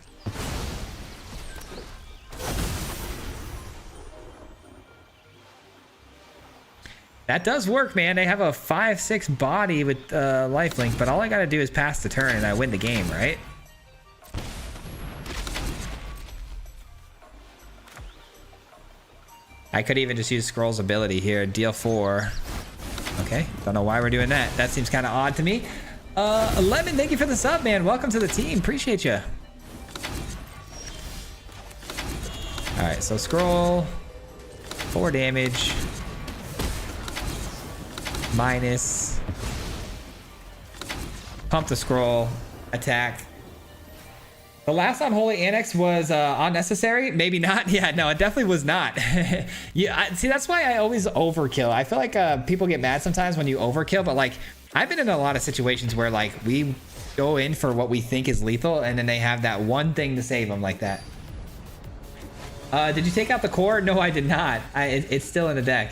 That does work, man. They have a 5/6 body with lifelink, but all I gotta do is pass the turn and I win the game, right? I could even just use Scroll's ability here. Deal 4. Okay, don't know why we're doing that. That seems kind of odd to me. Lemon, thank you for the sub, man. Welcome to the team. Appreciate you. All right, so Scroll. 4 damage. Minus. Pump the Scroll. Attack. The last Unholy Annex was unnecessary. Maybe not. Yeah, no, it definitely was not. Yeah, see, that's why I always overkill. I feel like people get mad sometimes when you overkill, but like I've been in a lot of situations where like we go in for what we think is lethal and then they have that one thing to save them like that. Did you take out the core? No, I did not. It's still in the deck.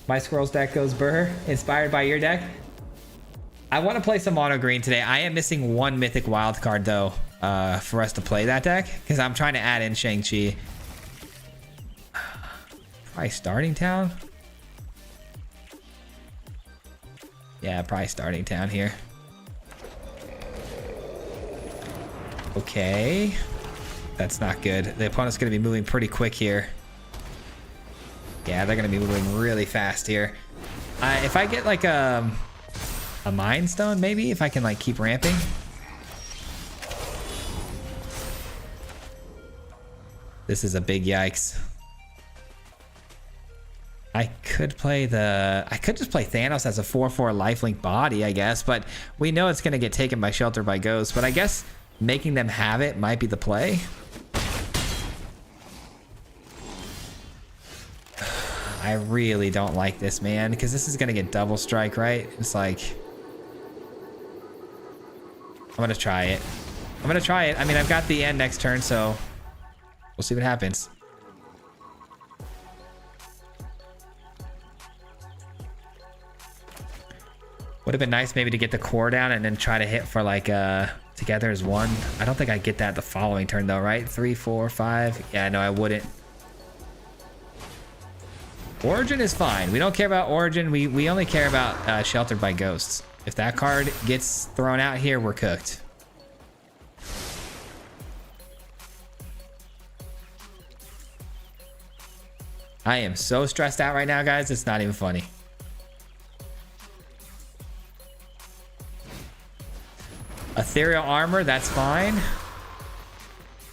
My Squirrels deck goes burr. Inspired by your deck. I want to play some mono green today. I am missing 1 mythic wild card though, for us to play that deck because I'm trying to add in Shang-Chi. Probably starting town. Yeah, probably starting town here. Okay, that's not good. The opponent's gonna be moving pretty quick here. Yeah, they're gonna be moving really fast here. If I get like a Mind Stone, maybe if I can like keep ramping. This is a big yikes. I could just play Thanos as a 4/4 lifelink body, I guess, but we know it's gonna get taken by Shelter by Ghost. But I guess making them have it might be the play. I really don't like this, man, because this is gonna get double strike, right? It's like I'm gonna try it. I mean, I've got the end next turn, so we'll see what happens. Would have been nice maybe to get the core down and then try to hit for like together as one. I don't think I get that the following turn though, right? 3, 4, 5. Yeah, no, I wouldn't. Origin is fine. We don't care about Origin. We only care about Sheltered by Ghosts. If that card gets thrown out here, we're cooked. I am so stressed out right now, guys. It's not even funny. Ethereal Armor, that's fine.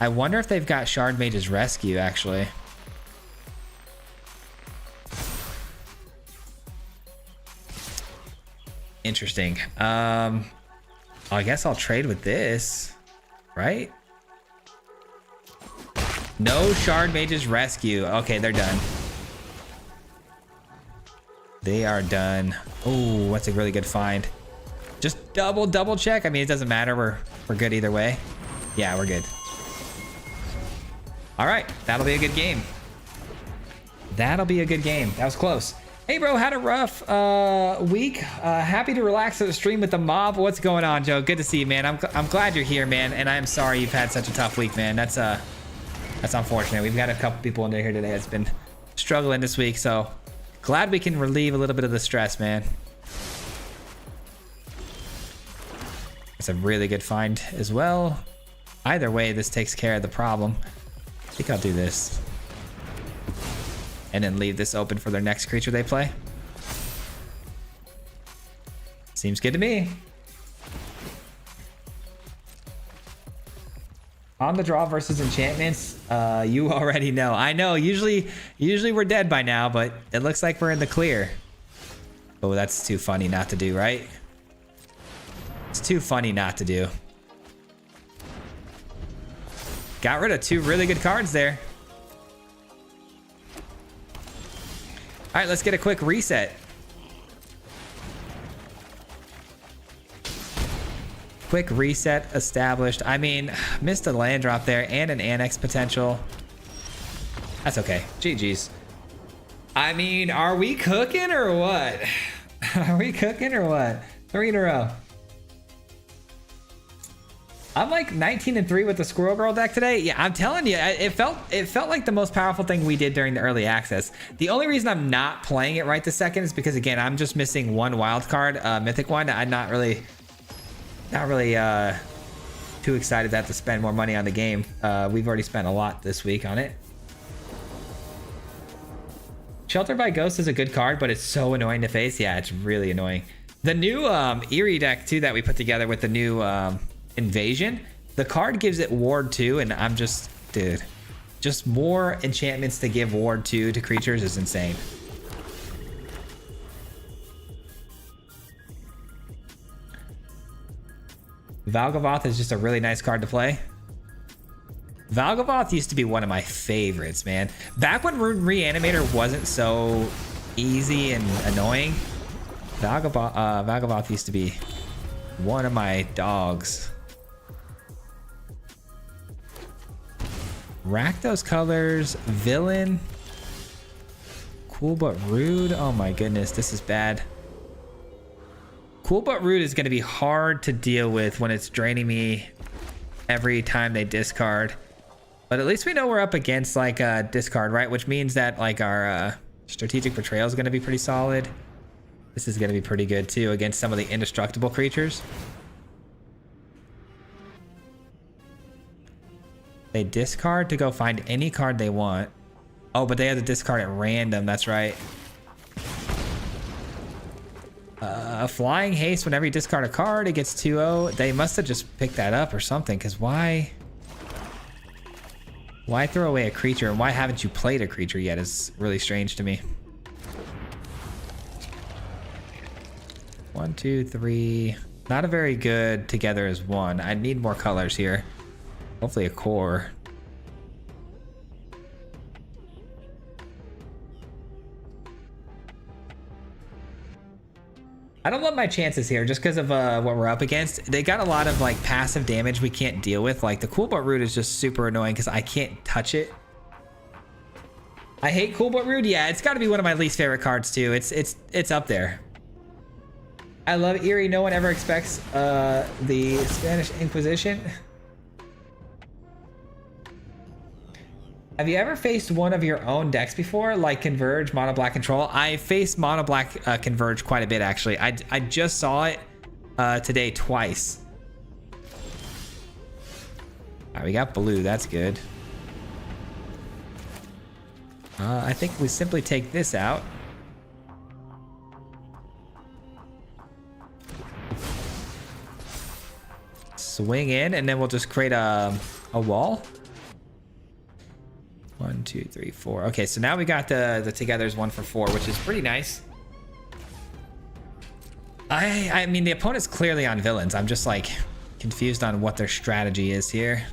I wonder if they've got Shard Mage's Rescue, actually. Interesting. I guess I'll trade with this, right? No Shard Mage's Rescue. Okay, they're done. They are done. Oh, that's a really good find. Just double check. I mean, it doesn't matter. We're good either way. Yeah, we're good. All right, that'll be a good game. That'll be a good game. That was close. Hey bro, had a rough week. Happy to relax at the stream with the mob. What's going on, Joe? Good to see you, man. I'm glad you're here, man. And I'm sorry you've had such a tough week, man. That's unfortunate. We've got a couple people in here today that's been struggling this week, so glad we can relieve a little bit of the stress, man. It's a really good find as well. Either way, this takes care of the problem. I think I'll do this. And then leave this open for their next creature they play. Seems good to me. On the draw versus enchantments, you already know. I know, usually we're dead by now, but it looks like we're in the clear. Oh, that's too funny not to do, right? It's too funny not to do. Got rid of 2 really good cards there. All right, let's get a quick reset. Quick reset established. I mean, missed a land drop there and an annex potential. That's okay. GG's. I mean, are we cooking or what? Are we cooking or what? 3 in a row. I'm like 19-3 with the Squirrel Girl deck today. Yeah, I'm telling you, it felt like the most powerful thing we did during the early access. The only reason I'm not playing it right this second is because, again, I'm just missing one wild card, mythic one. I'm not really too excited to have to spend more money on the game. We've already spent a lot this week on it. Shelter by Ghost is a good card, but it's so annoying to face. Yeah, it's really annoying. The new Eerie deck too that we put together with the new Invasion, the card gives it ward 2, and I'm just, dude, just more enchantments to give ward 2 to creatures is insane. Valgavoth is just a really nice card to play. Valgavoth used to be one of my favorites, man. Back when Rune Reanimator wasn't so easy and annoying, Valgavoth used to be one of my dogs. Rakdos colors, villain, cool but rude. Oh my goodness, this is bad. Cool but rude is going to be hard to deal with when it's draining me every time they discard. But at least we know we're up against like a discard, right? Which means that like our strategic betrayal is going to be pretty solid. This is going to be pretty good too against some of the indestructible creatures. They discard to go find any card they want. Oh, but they have to discard at random. That's right. Flying haste. Whenever you discard a card, it gets 2-0. They must have just picked that up or something. Because why throw away a creature? And why haven't you played a creature yet is really strange to me. 1, 2, 3. Not a very good together as one. I need more colors here. Hopefully a core. I don't love my chances here just because of what we're up against. They got a lot of like passive damage we can't deal with. Like the Cool But Rude is just super annoying because I can't touch it. I hate Cool But Rude. Yeah, it's got to be one of my least favorite cards too. It's up there. I love Eerie. No one ever expects the Spanish Inquisition. Have you ever faced one of your own decks before, like Converge, Mono Black Control? I faced Mono Black Converge quite a bit, actually. I just saw it today twice. All right, we got blue. That's good. I think we simply take this out. Swing in, and then we'll just create a wall. 1, 2, 3, 4. Okay, so now we got the togethers 1 for 4, which is pretty nice. I mean, the opponent's clearly on villains. I'm just like confused on what their strategy is here.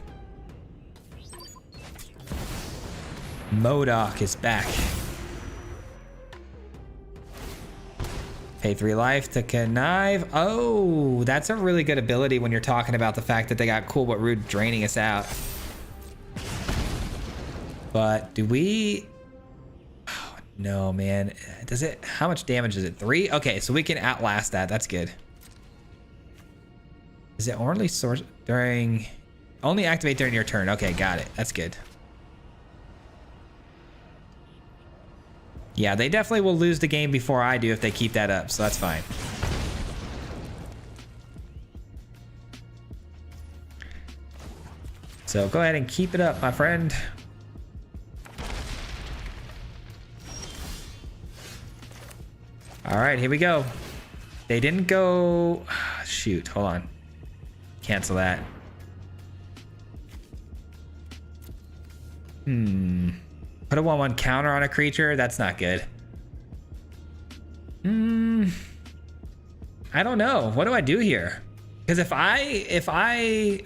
MODOK is back. Pay 3 life to connive. Oh, that's a really good ability when you're talking about the fact that they got Cool But Rude draining us out. But do we... Oh, no, man. Does it... How much damage is it? 3? Okay, so we can outlast that. That's good. Is it only source during... Only activate during your turn. Okay, got it. That's good. Yeah, they definitely will lose the game before I do if they keep that up, so that's fine. So go ahead and keep it up, my friend. All right, here we go. They didn't go... Shoot, hold on. Cancel that. Put a 1/1 counter on a creature. That's not good. I don't know. What do I do here? Because if I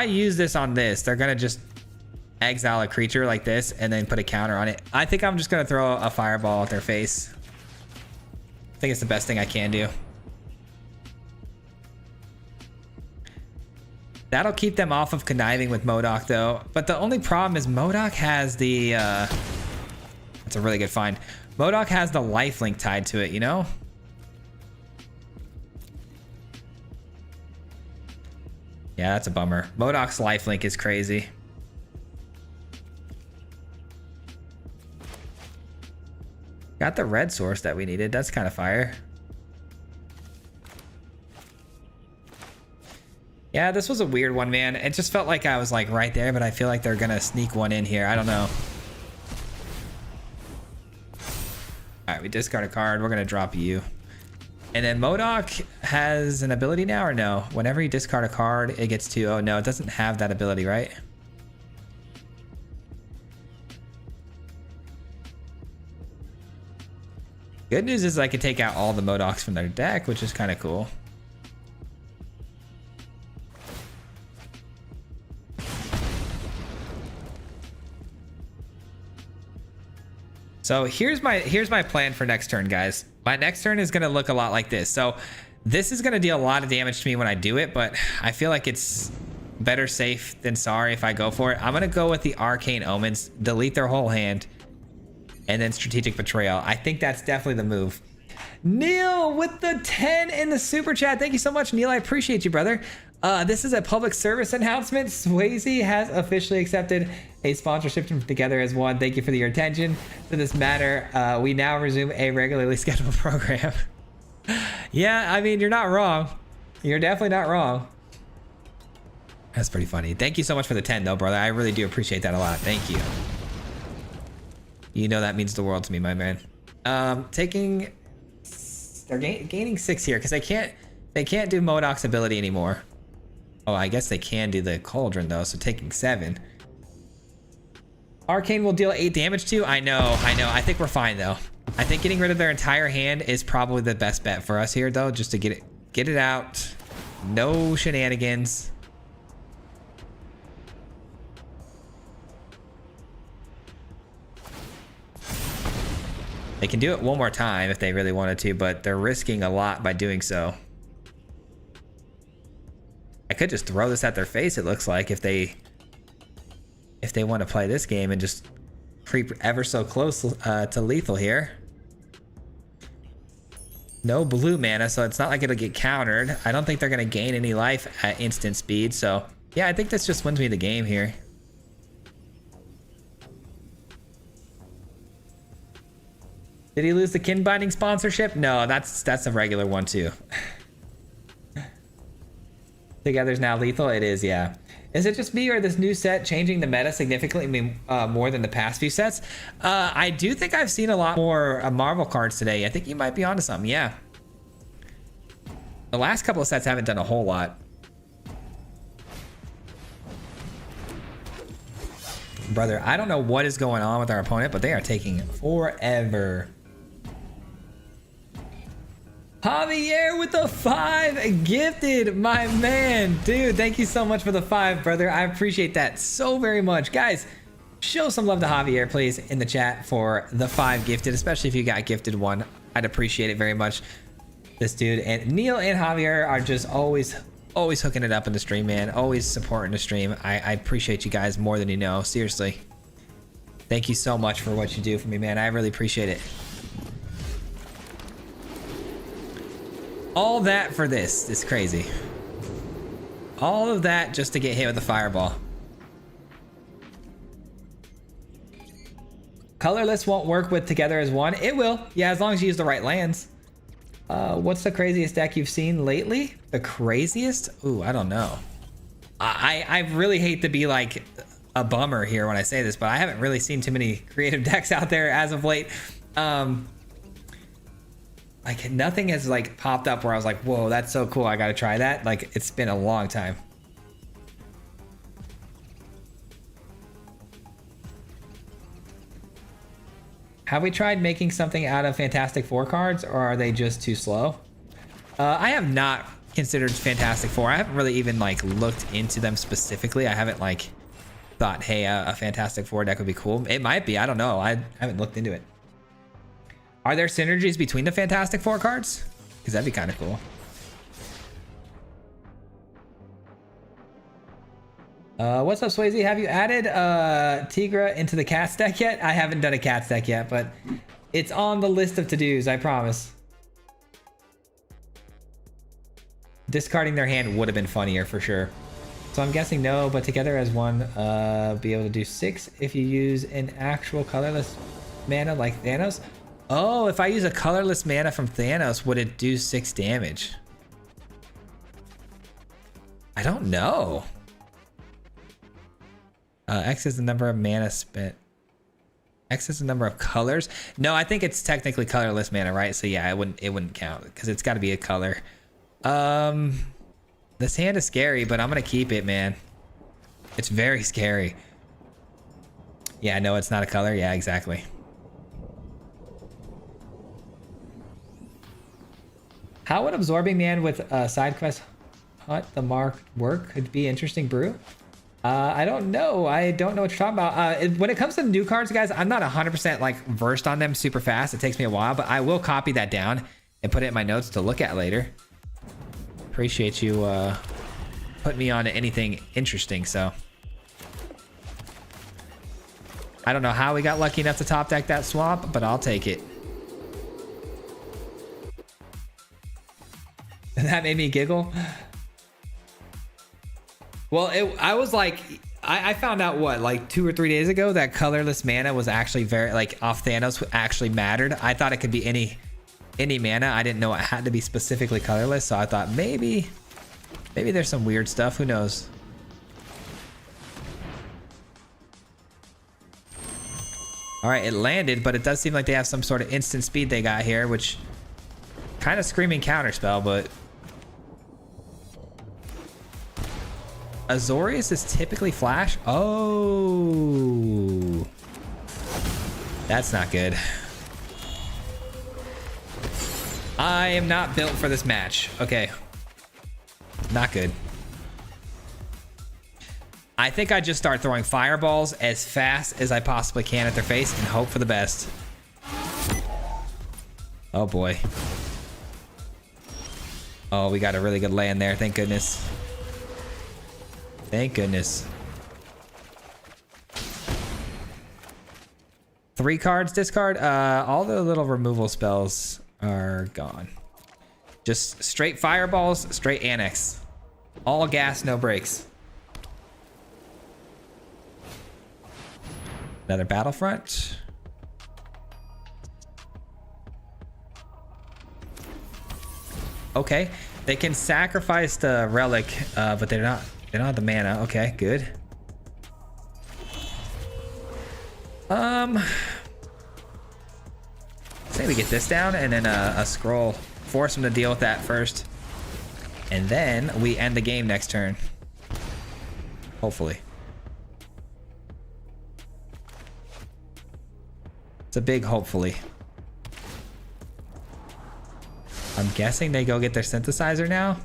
use this on this, they're gonna just exile a creature like this and then put a counter on it. I think I'm just gonna throw a fireball at their face. I think it's the best thing I can do. That'll keep them off of conniving with MODOK though. But the only problem is MODOK has the that's a really good find. MODOK has the lifelink tied to it, you know? Yeah, that's a bummer. MODOK's lifelink is crazy. Got the red source that we needed. That's kind of fire. Yeah, this was a weird one, man. It just felt like I was like right there, but I feel like they're gonna sneak one in here. I don't know. All right, we discard a card. We're gonna drop you. And then MODOK has an ability now or no? Whenever you discard a card, it gets to, oh no, it doesn't have that ability, right? Good news is I can take out all the MODOKs from their deck, which is kind of cool. So here's my plan for next turn, guys. My next turn is gonna look a lot like this. So this is gonna deal a lot of damage to me when I do it, but I feel like it's better safe than sorry if I go for it. I'm gonna go with the Arcane Omens, delete their whole hand, and then Strategic Betrayal. I think that's definitely the move. Neil with the 10 in the super chat. Thank you so much, Neil. I appreciate you, brother. This is a public service announcement. Swayze has officially accepted a sponsorship from Together as One. Thank you for your attention to this matter. We now resume a regularly scheduled program. Yeah, I mean, you're not wrong. You're definitely not wrong. That's pretty funny. Thank you so much for the 10 though, brother. I really do appreciate that a lot. Thank you. You know that means the world to me, my man. They're gaining 6 here because they can't do MODOK's ability anymore. Oh, I guess they can do the Cauldron though, so taking 7. Arcane will deal 8 damage to. I know. I think we're fine though. I think getting rid of their entire hand is probably the best bet for us here though, just to get it out. No shenanigans. They can do it one more time if they really wanted to, but they're risking a lot by doing so. I could just throw this at their face, it looks like, if they want to play this game and just creep ever so close to lethal here. No blue mana, so it's not like it'll get countered. I don't think they're going to gain any life at instant speed, so yeah, I think this just wins me the game here. Did he lose the kin binding sponsorship? No, that's a regular one too. Together's now lethal. It is, yeah. Is it just me or this new set changing the meta significantly more than the past few sets? I do think I've seen a lot more Marvel cards today. I think you might be onto something, yeah. The last couple of sets haven't done a whole lot. Brother, I don't know what is going on with our opponent, but they are taking forever. Javier with the 5 gifted, my man. Dude, thank you so much for the 5, brother. I appreciate that so very much. Guys, show some love to Javier, please, in the chat for the 5 gifted, especially if you got gifted 1. I'd appreciate it very much. This dude and Neil and Javier are just always hooking it up in the stream, man. Always supporting the stream. I appreciate you guys more than you know. Seriously. Thank you so much for what you do for me, man. I really appreciate it. All that for this is crazy. All of that just to get hit with a fireball. Colorless won't work with Together as One. It will. Yeah, as long as you use the right lands. What's the craziest deck you've seen lately? The craziest? Ooh, I don't know. I really hate to be like a bummer here when I say this, but I haven't really seen too many creative decks out there as of late. Like nothing has like popped up where I was like, whoa, that's so cool, I gotta try that. Like it's been a long time. Have we tried making something out of Fantastic Four cards, or are they just too slow? I have not considered Fantastic Four. I haven't really even like looked into them specifically. I haven't like thought, hey, a Fantastic Four deck would be cool. It might be, I don't know. I haven't looked into it. Are there synergies between the Fantastic Four cards? Because that'd be kind of cool. What's up, Swayze? Have you added Tigra into the Cats deck yet? I haven't done a Cats deck yet, but it's on the list of to-dos, I promise. Discarding their hand would have been funnier for sure. So I'm guessing no, but together as one, be able to do 6 if you use an actual colorless mana like Thanos. Oh, if I use a colorless mana from Thanos, would it do 6 damage? I don't know. X is the number of mana spent. X is the number of colors. No, I think it's technically colorless mana, right? So yeah, it wouldn't count because it's got to be a color. This hand is scary, but I'm gonna keep it, man. It's very scary. Yeah, no, it's not a color. Yeah, exactly. How would Absorbing Man with side quest Hunt the Mark work? Could be interesting, brew. I don't know. I don't know what you're talking about. When it comes to new cards, guys, I'm not 100% like versed on them super fast. It takes me a while, but I will copy that down and put it in my notes to look at later. Appreciate you putting me on to anything interesting. So I don't know how we got lucky enough to top deck that swamp, but I'll take it. That made me giggle. Well, I was like, I found out what, like 2 or 3 days ago that colorless mana was actually very, like, off Thanos actually mattered. I thought it could be any mana. I didn't know it had to be specifically colorless, so I thought maybe there's some weird stuff. Who knows? All right, it landed, but it does seem like they have some sort of instant speed they got here, which kind of screaming counterspell, but Azorius is typically flash. Oh, that's not good. I am not built for this match. Okay, not good. I think I just start throwing fireballs as fast as I possibly can at their face and hope for the best. Oh boy. Oh, we got a really good land there. Thank goodness. Thank goodness. 3 cards discard. All the little removal spells are gone. Just straight fireballs, straight annex. All gas, no brakes. Another battlefront. Okay, they can sacrifice the relic, but they don't have the mana. Okay, good. Say we get this down and then a scroll. Force them to deal with that first, and then we end the game next turn. Hopefully. It's a big hopefully. I'm guessing they go get their synthesizer now.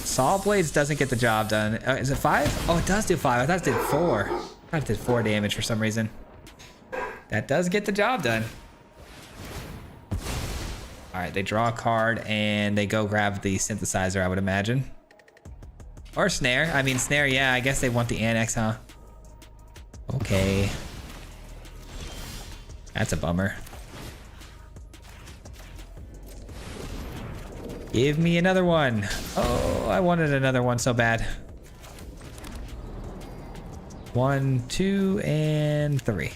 Saw Blades doesn't get the job done. Is it 5? Oh, it does do 5. I thought it did 4. I thought it did 4 damage for some reason. That does get the job done. All right, they draw a card and they go grab the synthesizer, I would imagine. Or snare. I mean, snare, yeah, I guess they want the annex, huh? Okay. That's a bummer. Give me another one. Oh, I wanted another one so bad. 1, 2, and 3.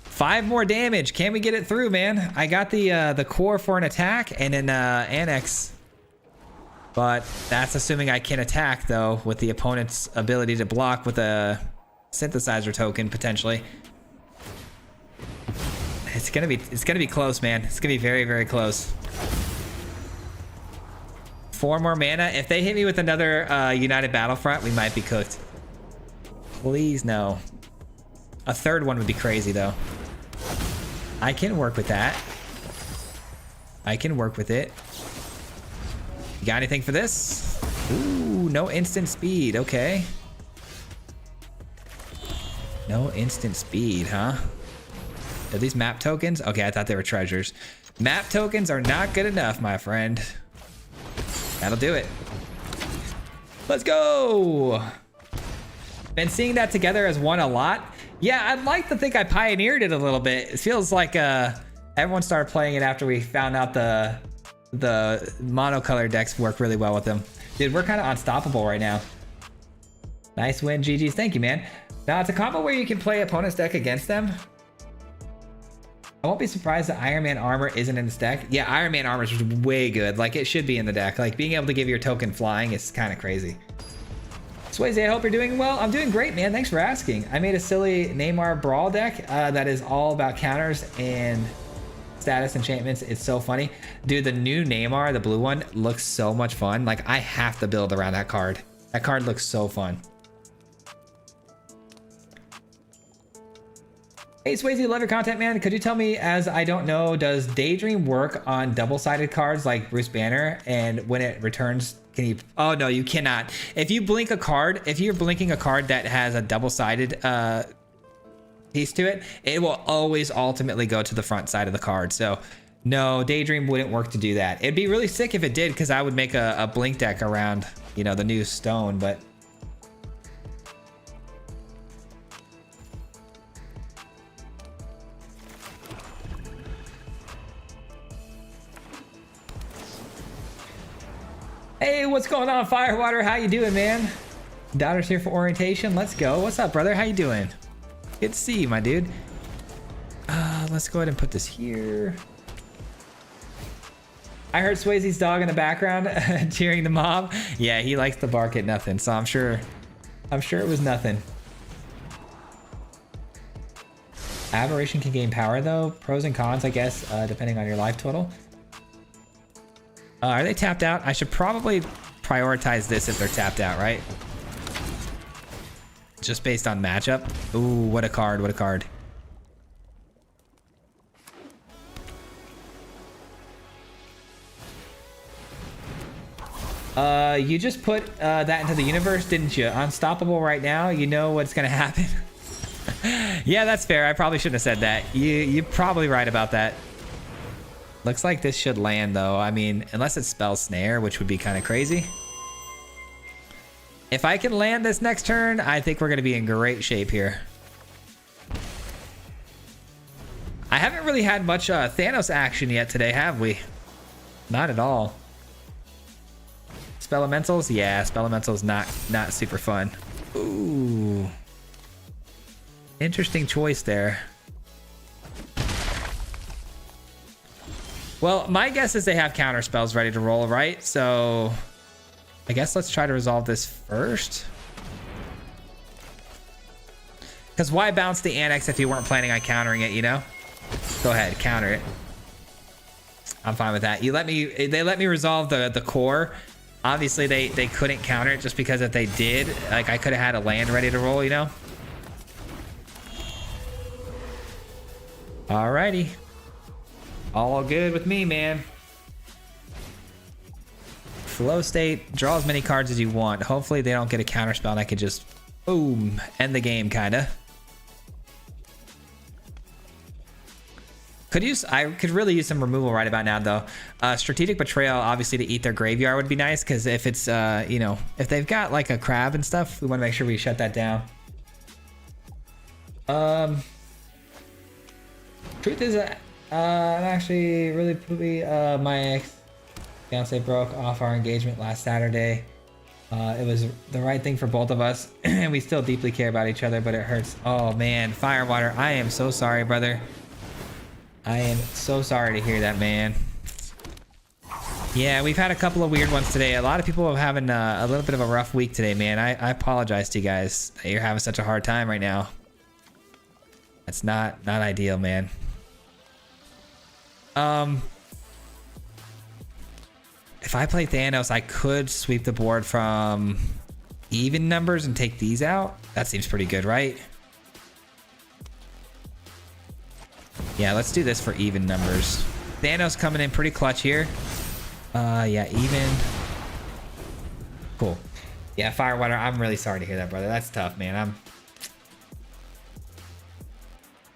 5 more damage. Can we get it through, man? I got the core for an attack and an annex. But that's assuming I can attack, though, with the opponent's ability to block with a synthesizer token, potentially. It's gonna be close, man. It's gonna be very, very close. 4 more mana. If they hit me with another United Battlefront, we might be cooked. Please, no. A 3rd one would be crazy, though. I can work with that. I can work with it. You got anything for this? Ooh, no instant speed. Okay. No instant speed, huh? Are these map tokens? Okay, I thought they were treasures. Map tokens are not good enough, my friend. That'll do it. Let's go. Been seeing that together as one a lot. Yeah, I'd like to think I pioneered it a little bit. It feels like everyone started playing it after we found out the monocolor decks work really well with them. Dude, we're kind of unstoppable right now. Nice win, GG's. Thank you, man. Now, it's a combo where you can play opponent's deck against them. I won't be surprised that Iron Man armor isn't in this deck. Yeah, Iron Man armor is way good. Like, it should be in the deck. Like, being able to give your token flying is kind of crazy. Swayze, I hope you're doing well. I'm doing great, man. Thanks for asking. I made a silly Neymar Brawl deck that is all about counters and status enchantments. It's so funny. Dude, the new Neymar, the blue one, looks so much fun. Like, I have to build around that card. That card looks so fun. Hey, Swayze, love your content, man. Could you tell me, as I don't know, does Daydream work on double-sided cards like Bruce Banner? And when it returns, can you... Oh, no, you cannot. If you blink a card, if you're blinking a card that has a double-sided piece to it, it will always ultimately go to the front side of the card. So, no, Daydream wouldn't work to do that. It'd be really sick if it did, because I would make a blink deck around, you know, the new stone, but... Hey, what's going on, Firewater? How you doing, man? Daughter's here for orientation. Let's go. What's up, brother? How you doing? Good to see you, my dude. Let's go ahead and put this here. I heard Swayze's dog in the background cheering the mob. Yeah, he likes to bark at nothing, so I'm sure it was nothing. Aberration can gain power though. Pros and cons, I guess, depending on your life total. Are they tapped out? I should probably prioritize this if they're tapped out, right? Just based on matchup. Ooh, what a card, what a card. You just put that into the universe, didn't you? Unstoppable right now, you know what's gonna happen. Yeah, that's fair. I probably shouldn't have said that. You're probably right about that. Looks like this should land though. I mean, unless it spells snare, which would be kind of crazy. If I can land this next turn, I think we're going to be in great shape here. I haven't really had much Thanos action yet today, have we? Not at all. Spelementals? Yeah, Spelementals not super fun. Ooh. Interesting choice there. Well, my guess is they have counter spells ready to roll, right? So I guess let's try to resolve this first. Because why bounce the Annex if you weren't planning on countering it, you know? Go ahead, counter it. I'm fine with that. They let me resolve the core. Obviously, they couldn't counter it just because if they did, like, I could have had a land ready to roll, you know? Alrighty. All good with me, man. Flow state, draw as many cards as you want. Hopefully they don't get a counter spell and I could just, boom, end the game, kinda. I could really use some removal right about now, though. Strategic Betrayal, obviously, to eat their graveyard would be nice, because if it's, you know, if they've got like a crab and stuff, we want to make sure we shut that down. Truth is, I'm actually really poopy. My ex-fiance broke off our engagement last Saturday. It was the right thing for both of us, and we still deeply care about each other, but it hurts. Oh man, Firewater, I am so sorry, brother. I am so sorry to hear that, man. Yeah, we've had a couple of weird ones today. A lot of people are having a little bit of a rough week today, man. I apologize to you guys that you're having such a hard time right now. It's not ideal, man. If I play Thanos, I could sweep the board from even numbers and take these out. That seems pretty good, right? Yeah, let's do this for even numbers. Thanos coming in pretty clutch here. Yeah, even. Cool. Yeah, Firewater, I'm really sorry to hear that, brother. That's tough, man.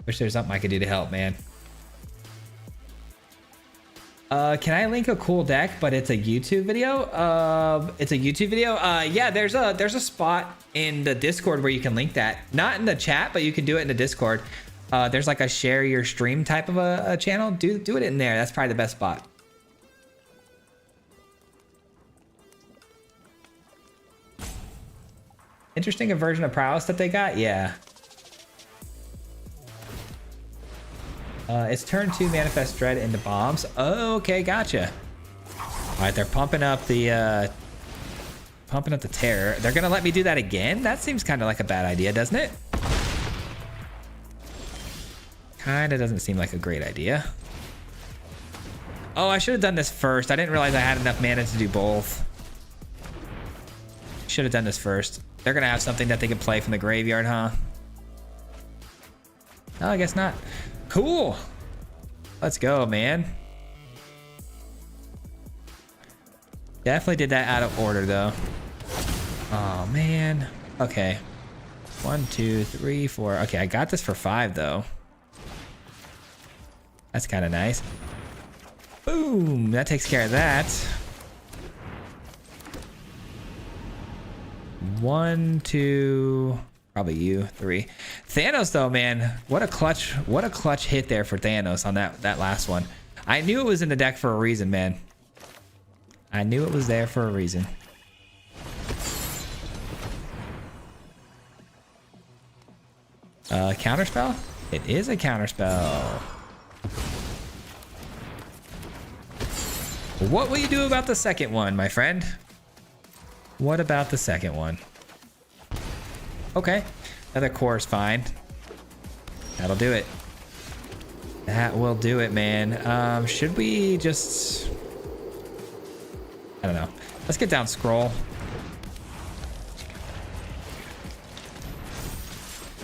Wish there's something I could do to help, man. Can I link a cool deck, but it's a YouTube video? It's a YouTube video. Yeah, there's a spot in the Discord where you can link that. Not in the chat, but you can do it in the Discord. There's like a share your stream type of a channel. Do it in there. That's probably the best spot. Interesting a version of prowess that they got. Yeah. It's turn 2 manifest dread into bombs. Oh, okay, gotcha. All right, they're pumping up the terror. They're gonna let me do that again? That seems kind of like a bad idea, doesn't it? Kind of doesn't seem like a great idea. Oh, I should have done this first. I didn't realize I had enough mana to do both. Should have done this first. They're gonna have something that they can play from the graveyard, huh? No, I guess not. Cool. Let's go, man. Definitely did that out of order, though. Oh, man. Okay. 1, 2, 3, 4. Okay, I got this for 5, though. That's kind of nice. Boom. That takes care of that. 1, 2... Probably you. 3. Thanos, though, man. What a clutch hit there for Thanos on that last one. I knew it was in the deck for a reason, man. I knew it was there for a reason. Counterspell? It is a counterspell. What will you do about the second one, my friend? What about the second one? Okay, another core is fine. That'll do it. That will do it, man. Should we just... I don't know. Let's get down scroll.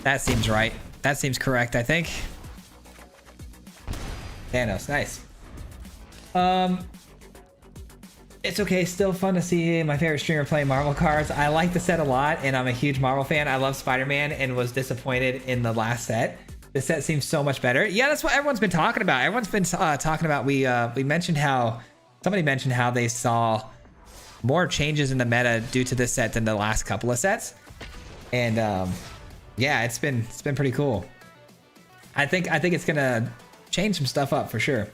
That seems right. That seems correct, I think. Thanos, nice. It's okay, still fun to see my favorite streamer play Marvel cards. I like the set a lot, and I'm a huge Marvel fan. I love Spider-Man and was disappointed in the last set. This set seems so much better. Yeah, that's what everyone's been talking about. Everyone's been talking about, we mentioned how, somebody mentioned how they saw more changes in the meta due to this set than the last couple of sets. And yeah, it's been pretty cool. I think it's gonna change some stuff up for sure.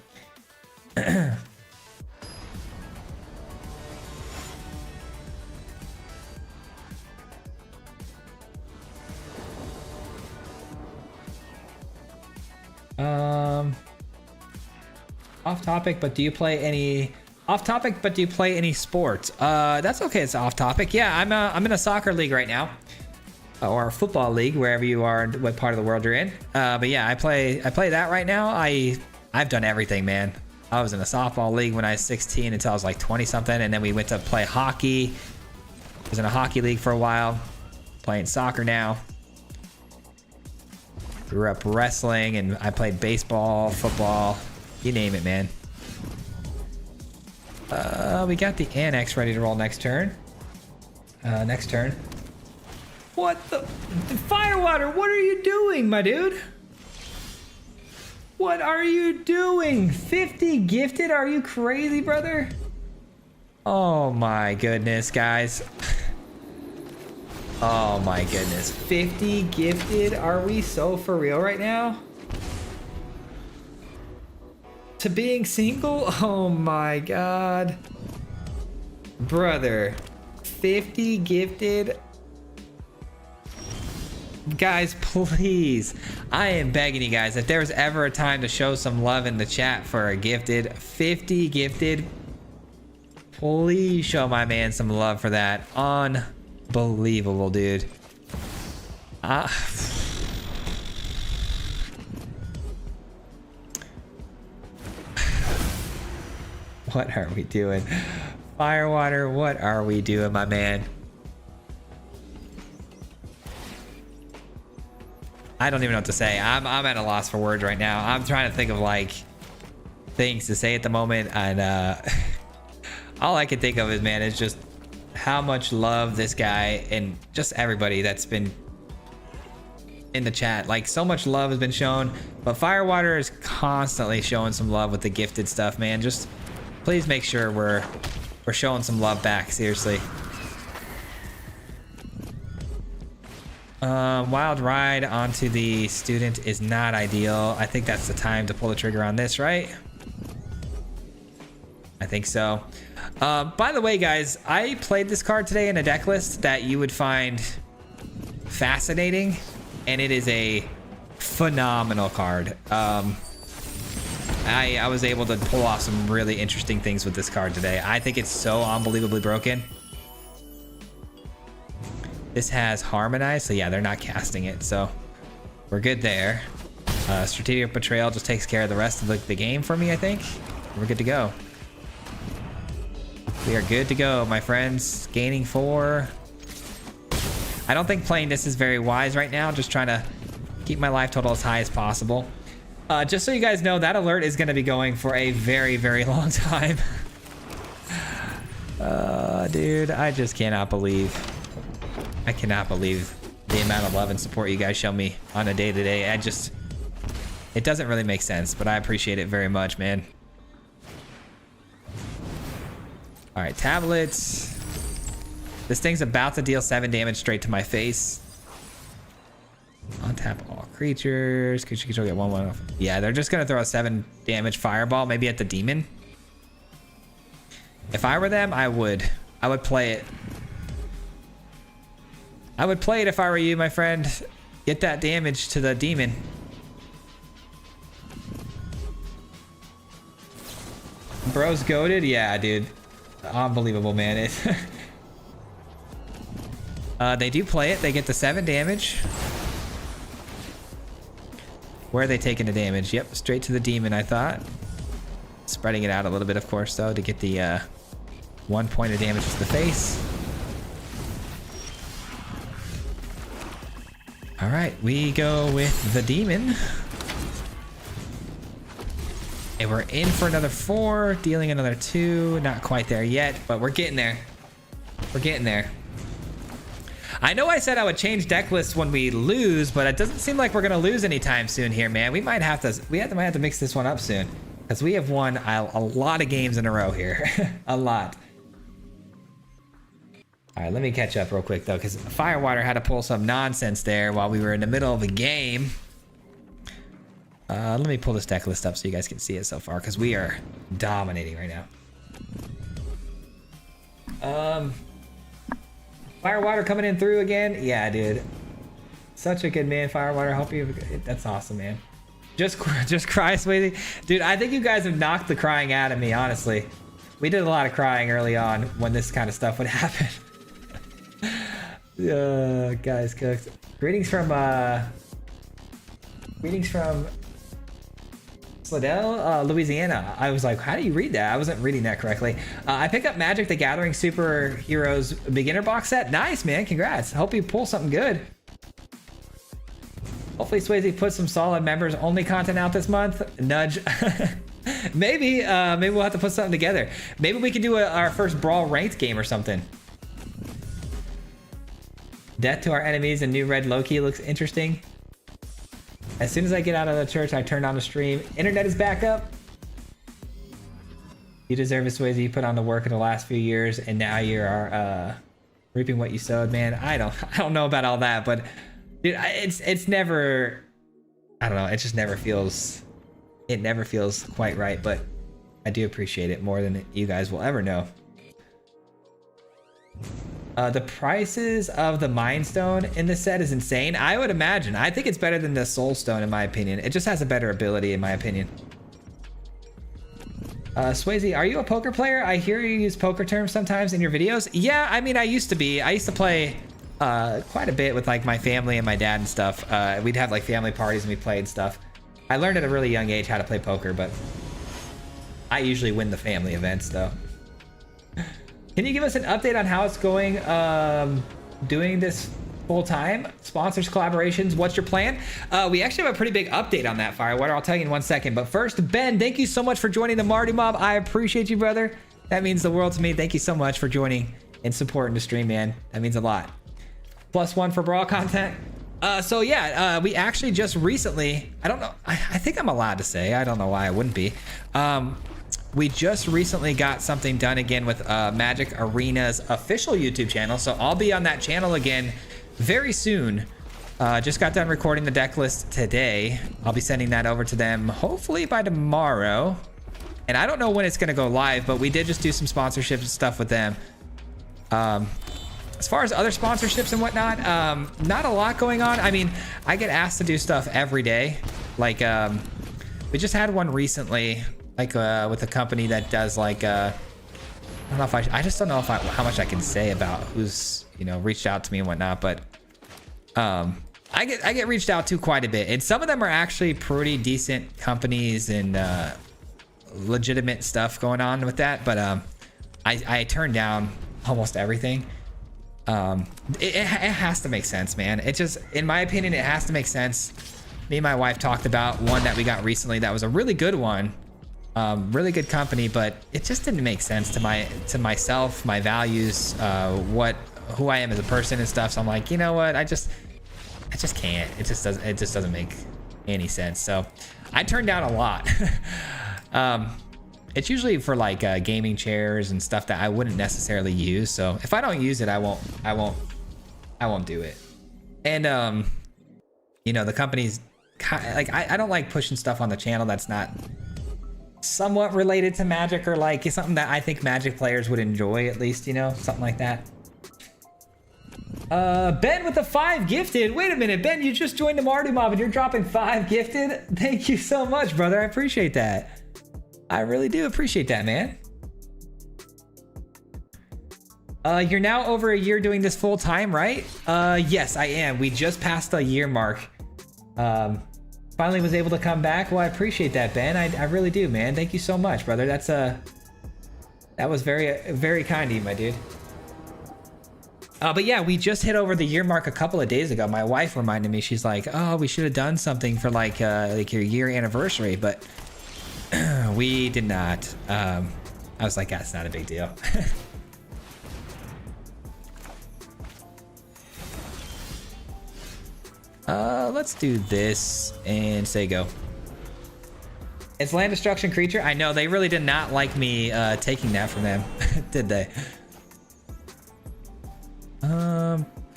Off topic, but do you play any sports? That's okay. It's off topic. Yeah, I'm in a soccer league right now, or a football league, wherever you are and what part of the world you're in. But yeah, I play that right now. I've done everything, man. I was in a softball league when I was 16 until I was like 20 something, and then we went to play hockey. I was in a hockey league for a while, playing soccer now. Grew up wrestling, and I played baseball, football, you name it, man. We got the annex ready to roll next turn. What the Firewater? What are you doing, my dude? What are you doing? 50 gifted? Are you crazy, brother? Oh my goodness, guys. Oh my goodness. 50 gifted? Are we so for real right now? To being single? Oh my god. Brother. 50 gifted? Guys, please. I am begging you guys, if there was ever a time to show some love in the chat for a gifted, 50 gifted, please show my man some love for that. Unbelievable, dude. What are we doing? Firewater, what are we doing, my man? I don't even know what to say. I'm at a loss for words right now. I'm trying to think of like things to say at the moment, and all I can think of is, man, is just how much love this guy and just everybody that's been in the chat. Like, so much love has been shown, but Firewater is constantly showing some love with the gifted stuff, man. Just please make sure we're showing some love back, seriously. Wild ride onto the student is not ideal. I think that's the time to pull the trigger on this, right? I think so. By the way, guys, I played this card today in a deck list that you would find fascinating, and it is a phenomenal card. I was able to pull off some really interesting things with this card today. I think it's so unbelievably broken. This has Harmonize, so yeah, they're not casting it, so we're good there. Strategic Betrayal just takes care of the rest of the game for me, I think. We're good to go. We are good to go, my friends. Gaining 4. I don't think playing this is very wise right now. Just trying to keep my life total as high as possible. Just so you guys know, that alert is going to be going for a very, very long time. Dude, I just cannot believe... I cannot believe the amount of love and support you guys show me on a day-to-day. It doesn't really make sense, but I appreciate it very much, man. All right, tablets. This thing's about to deal 7 damage straight to my face. Untap all creatures. Creature control get 1/1 off. Yeah, they're just gonna throw a 7 damage fireball, maybe at the demon. If I were them, I would play it. I would play it if I were you, my friend. Get that damage to the demon. Bro's goated? Yeah, dude. Unbelievable, man. They do play it. They get the 7 damage. Where are they taking the damage? Yep, straight to the demon, I thought. Spreading it out a little bit, of course, though, to get the 1 point of damage to the face. All right, we go with the demon. And we're in for another 4, dealing another 2. Not quite there yet, but we're getting there. We're getting there. I know I said I would change deck lists when we lose, but it doesn't seem like we're gonna lose anytime soon here, man. We might have to mix this one up soon, because we have won a lot of games in a row here. A lot. All right, let me catch up real quick though, because Firewater had to pull some nonsense there while we were in the middle of a game. Let me pull this deck list up so you guys can see it so far, because we are dominating right now. Firewater coming in through again. Yeah, dude. Such a good man, Firewater. Hope you. That's awesome, man. Just cry, Swayze. Dude, I think you guys have knocked the crying out of me, honestly. We did a lot of crying early on when this kind of stuff would happen. Guys, cooked. Greetings from Slidell, Louisiana. I was like, how do you read that? I wasn't reading that correctly. I picked up Magic the Gathering Superheroes beginner box set. Nice, man. Congrats. Hope you pull something good. Hopefully Swayze puts some solid members only content out this month. Nudge. Maybe we'll have to put something together. Maybe we can do our first Brawl ranked game or something. Death to our enemies and new red Loki looks interesting. As soon as I get out of the church, I turn on the stream. Internet is back up. You deserve it, Swayze. You put on the work in the last few years, and now you are reaping what you sowed, man. I don't know about all that, but dude, it's never. I don't know. It just never feels. It never feels quite right, but I do appreciate it more than you guys will ever know. The prices of the Mind Stone in this set is insane. I would imagine. I think it's better than the Soul Stone in my opinion. It just has a better ability in my opinion. Swayze, are you a poker player? I hear you use poker terms sometimes in your videos. Yeah, I mean, I used to be. I used to play quite a bit with like my family and my dad and stuff. We'd have like family parties and we played stuff. I learned at a really young age how to play poker, but I usually win the family events though. Can you give us an update on how it's going doing this full time? Sponsors, collaborations, what's your plan? We actually have a pretty big update on that, Firewater. I'll tell you in 1 second. But first, Ben, thank you so much for joining the Marty Mob. I appreciate you, brother. That means the world to me. Thank you so much for joining and supporting the stream, man. That means a lot. +1 for Brawl content. So yeah, we actually just recently, I don't know, I think I'm allowed to say, I don't know why I wouldn't be. We just recently got something done again with Magic Arena's official YouTube channel. So I'll be on that channel again very soon. Just got done recording the deck list today. I'll be sending that over to them hopefully by tomorrow. And I don't know when it's going to go live, but we did just do some sponsorships and stuff with them. As far as other sponsorships and whatnot, not a lot going on. I mean, I get asked to do stuff every day. Like, we just had one recently, like with a company that does like, I don't know if I just don't know if how much I can say about who's, you know, reached out to me and whatnot, but I get reached out to quite a bit. And some of them are actually pretty decent companies and legitimate stuff going on with that. But I turned down almost everything. It has to make sense, man. It just, in my opinion, it has to make sense. Me and my wife talked about one that we got recently that was a really good one, really good company, but it just didn't make sense to myself, my values, who I am as a person and stuff. So I'm like, you know what? I just can't. It just doesn't make any sense. So I turned down a lot. It's usually for like gaming chairs and stuff that I wouldn't necessarily use. So if I don't use it, I won't do it. And you know, the company's like, I don't like pushing stuff on the channel that's not somewhat related to Magic, or like it's something that I think Magic players would enjoy, at least, you know, something like that. Ben with the 5 gifted. Wait a minute, Ben, you just joined the Marty Mob and you're dropping 5 gifted? Thank you so much, brother. I appreciate that. I really do appreciate that, man. You're now over a year doing this full time, right? Yes, I am. We just passed the year mark. Finally was able to come back. Well, I appreciate that, Ben. I really do, man. Thank you so much, brother. That was very, very kind of you, my dude. But yeah, we just hit over the year mark a couple of days ago. My wife reminded me, she's like, oh, we should have done something for like your year anniversary, but we did not. I was like, that's not a big deal. Let's do this and say go. It's land destruction creature. I know they really did not like me taking that from them, did they?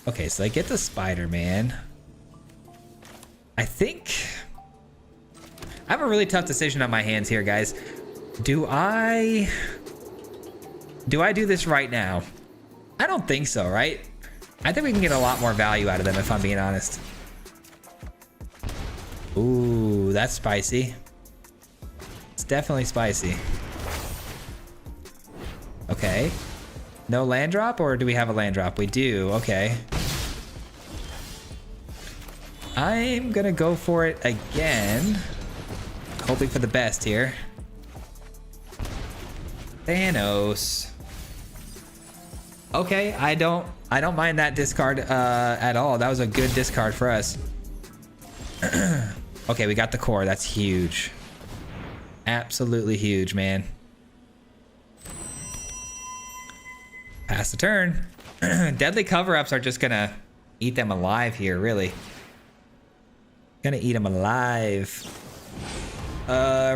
Okay, so I get the Spider-Man. I think I have a really tough decision on my hands here, guys. Do I do this right now? I don't think so, right? I think we can get a lot more value out of them, if I'm being honest. Ooh, that's spicy. It's definitely spicy. Okay. No land drop, or do we have a land drop? We do, okay. I'm gonna go for it again. Hoping for the best here. Thanos. Okay, I don't mind that discard at all. That was a good discard for us. Okay, we got the core. That's huge. Absolutely huge, man. Pass the turn. Deadly cover-ups are just gonna eat them alive here, really. Gonna eat them alive.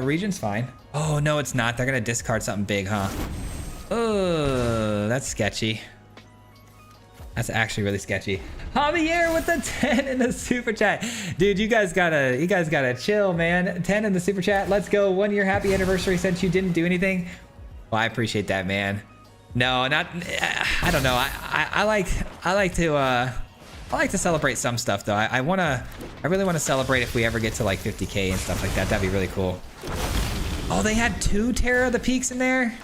Region's fine. Oh, no, it's not. They're gonna discard something big, huh? Oh, that's sketchy. That's actually really sketchy. Javier with the 10 in the super chat. Dude, you guys gotta chill, man. 10 in the super chat. Let's go. 1 year happy anniversary since you didn't do anything. Well, I appreciate that, man. No, not, I don't know. I like to celebrate some stuff though. I really want to celebrate if we ever get to like 50K and stuff like that. That'd be really cool. Oh, they had 2 Terror of the Peaks in there?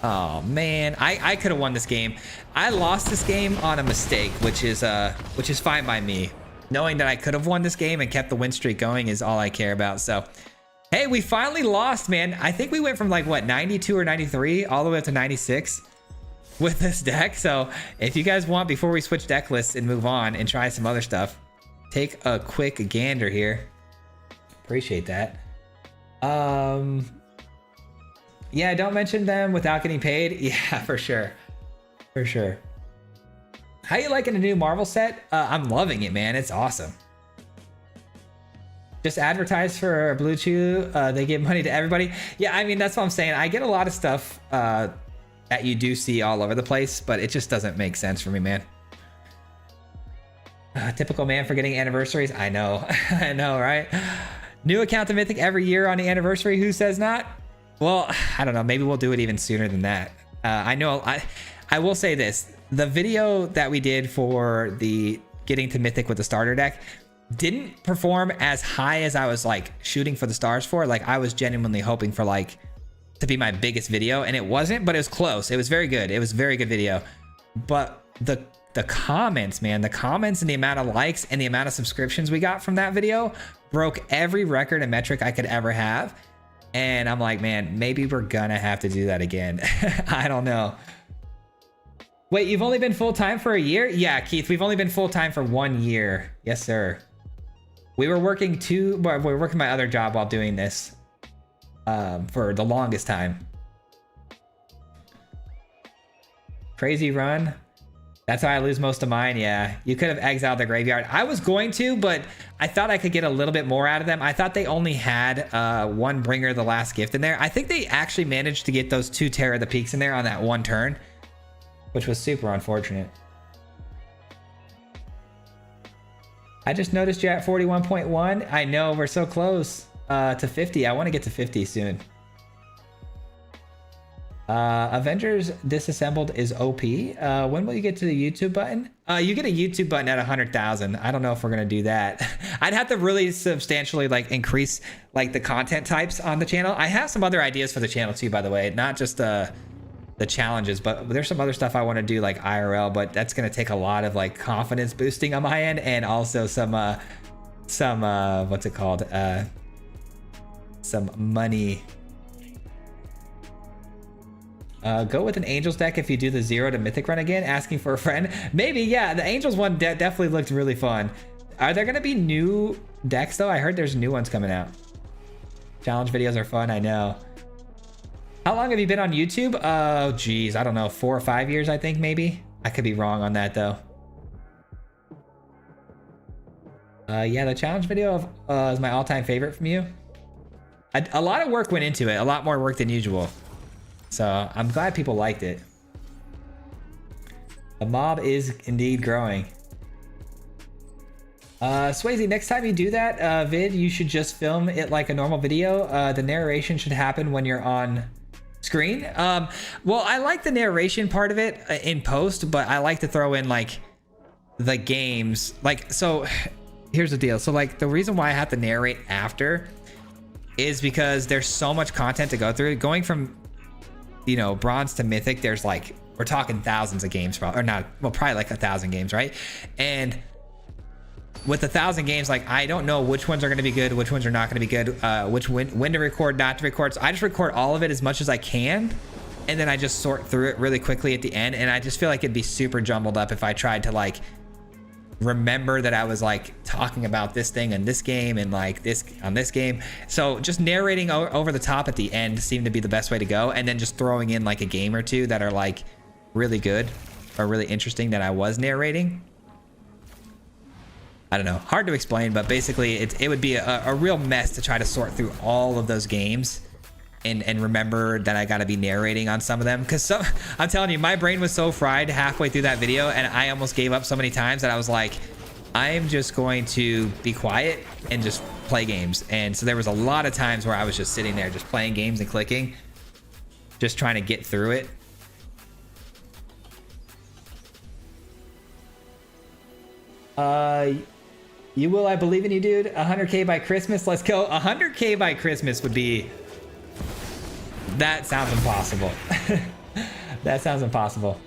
Oh man, I could have won this game. I lost this game on a mistake, which is fine by me. Knowing that I could have won this game and kept the win streak going is all I care about. So, hey, we finally lost, man. I think we went from like what, 92 or 93 all the way up to 96 with this deck. So, if you guys want, before we switch deck lists and move on and try some other stuff, take a quick gander here. Appreciate that. Yeah, don't mention them without getting paid. Yeah, for sure. For sure. How you liking the new Marvel set? I'm loving it, man. It's awesome. Just advertise for Blue Chew. They give money to everybody. Yeah, I mean, that's what I'm saying. I get a lot of stuff that you do see all over the place, but it just doesn't make sense for me, man. Typical man for getting anniversaries. I know. I know, right? New account to Mythic every year on the anniversary. Who says not? Well, I don't know. Maybe we'll do it even sooner than that. I know. I will say this. The video that we did for the getting to Mythic with the starter deck didn't perform as high as I was like shooting for the stars for. Like I was genuinely hoping for like to be my biggest video, and it wasn't, but it was close. It was very good. It was a very good video. But the comments, man, the comments and the amount of likes and the amount of subscriptions we got from that video broke every record and metric I could ever have. And I'm like, man, maybe we're gonna have to do that again. I don't know. Wait, you've only been full-time for a year? Yeah, Keith, we've only been full-time for 1 year. Yes, sir. We were working my other job while doing this for the longest time. Crazy run. That's how I lose most of mine. Yeah, you could have exiled the graveyard. I was going to, but I thought I could get a little bit more out of them. I thought they only had one Bringer the Last Gift in there. I think they actually managed to get those 2 Terror of the Peaks in there on that one turn, which was super unfortunate. I just noticed you're at 41.1. I know, we're so close to 50. I want to get to 50 soon. Avengers Disassembled is OP. When will you get to the YouTube button? You get a YouTube button at 100,000. I don't know if we're gonna do that. I'd have to really substantially like increase like the content types on the channel. I have some other ideas for the channel too, by the way, not just the challenges, but there's some other stuff I want to do like IRL, but that's gonna take a lot of like confidence boosting on my end, and also some what's it called? Some money. Go with an Angels deck if you do the 0 to Mythic run again. Asking for a friend. Maybe, yeah. The Angels one definitely looked really fun. Are there going to be new decks, though? I heard there's new ones coming out. Challenge videos are fun, I know. How long have you been on YouTube? Oh, geez. I don't know. 4 or 5 years, I think, maybe. I could be wrong on that, though. Yeah, the challenge video is my all-time favorite from you. A lot of work went into it. A lot more work than usual. So I'm glad people liked it. The mob is indeed growing. Swayze, next time you do that vid, you should just film it like a normal video. The narration should happen when you're on screen. Well, I like the narration part of it in post, but I like to throw in like the games. Like, so here's the deal. So like the reason why I have to narrate after is because there's so much content to go through. Going from, you know, bronze to mythic, there's like, we're talking thousands of games, probably, or not, well, probably like 1,000 games, right? And with 1,000 games, like, I don't know which ones are going to be good, which ones are not going to be good, when to record, not to record. So I just record all of it as much as I can, and then I just sort through it really quickly at the end. And I just feel like it'd be super jumbled up if I tried to like remember that I was like talking about this thing in this game and like this on this game. So just narrating over the top at the end seemed to be the best way to go, and then just throwing in like a game or two that are like really good or really interesting that I was narrating. I don't know, hard to explain, but basically it would be a real mess to try to sort through all of those games and remember that I got to be narrating on some of them, because I'm telling you, my brain was so fried halfway through that video, and I almost gave up so many times that I was like, I'm just going to be quiet and just play games. And so there was a lot of times where I was just sitting there just playing games and clicking, just trying to get through it. You will, I believe in you, dude. 100K by Christmas, let's go. 100K by Christmas would be, that sounds impossible. That sounds impossible.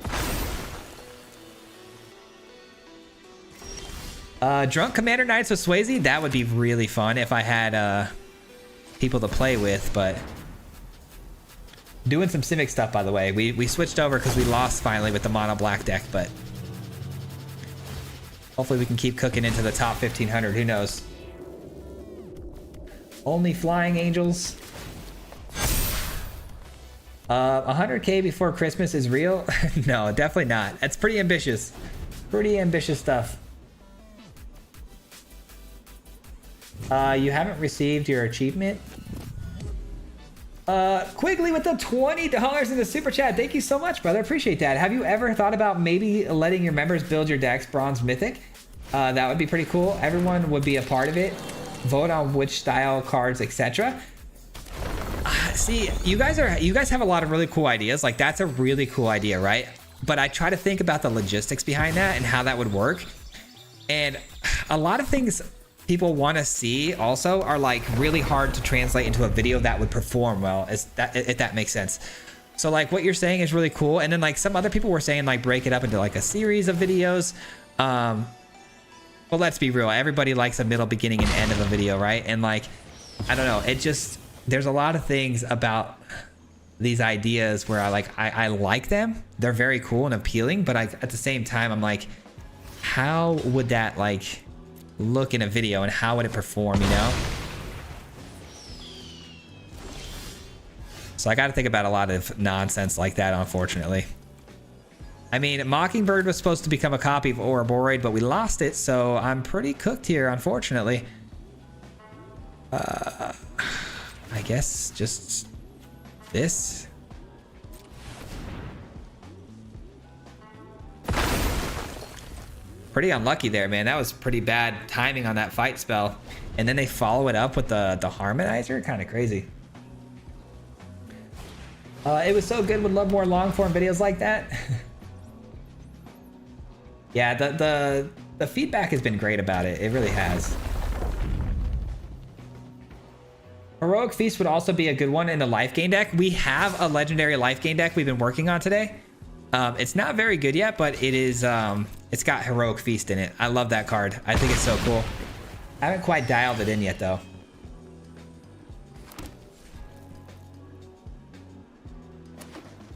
Drunk Commander Nights with Swayze, that would be really fun if I had people to play with. But doing some Simic stuff, by the way. We switched over because we lost finally with the mono black deck, but hopefully we can keep cooking into the top 1500. Who knows? Only flying angels. 100K before Christmas is real? No, definitely not. That's pretty ambitious. Pretty ambitious stuff. You haven't received your achievement. Quigley with the $20 in the super chat. Thank you so much, brother. Appreciate that. Have you ever thought about maybe letting your members build your decks bronze mythic? That would be pretty cool. Everyone would be a part of it. Vote on which style, cards, etc. See, you guys have a lot of really cool ideas. Like, that's a really cool idea, right? But I try to think about the logistics behind that and how that would work. And a lot of things people want to see also are like really hard to translate into a video that would perform well, if that makes sense. So like what you're saying is really cool. And then like some other people were saying like break it up into like a series of videos. But let's be real, everybody likes a middle, beginning, and end of a video, right? And like, I don't know, it just, there's a lot of things about these ideas where I like them. They're very cool and appealing, but at the same time, I'm like, how would that like look in a video and how would it perform, you know? So I got to think about a lot of nonsense like that, unfortunately. I mean, Mockingbird was supposed to become a copy of Ouroboros, but we lost it, so I'm pretty cooked here, unfortunately. I guess just this. Pretty unlucky there, man. That was pretty bad timing on that fight spell. And then they follow it up with the Harmonizer. Kind of crazy. It was so good. Would love more long form videos like that. Yeah, the feedback has been great about it. It really has. Heroic Feast would also be a good one in the life gain deck. We have a legendary life gain deck we've been working on today. It's not very good yet, but it is, it's got Heroic Feast in it. I love that card. I think it's so cool. I haven't quite dialed it in yet, though.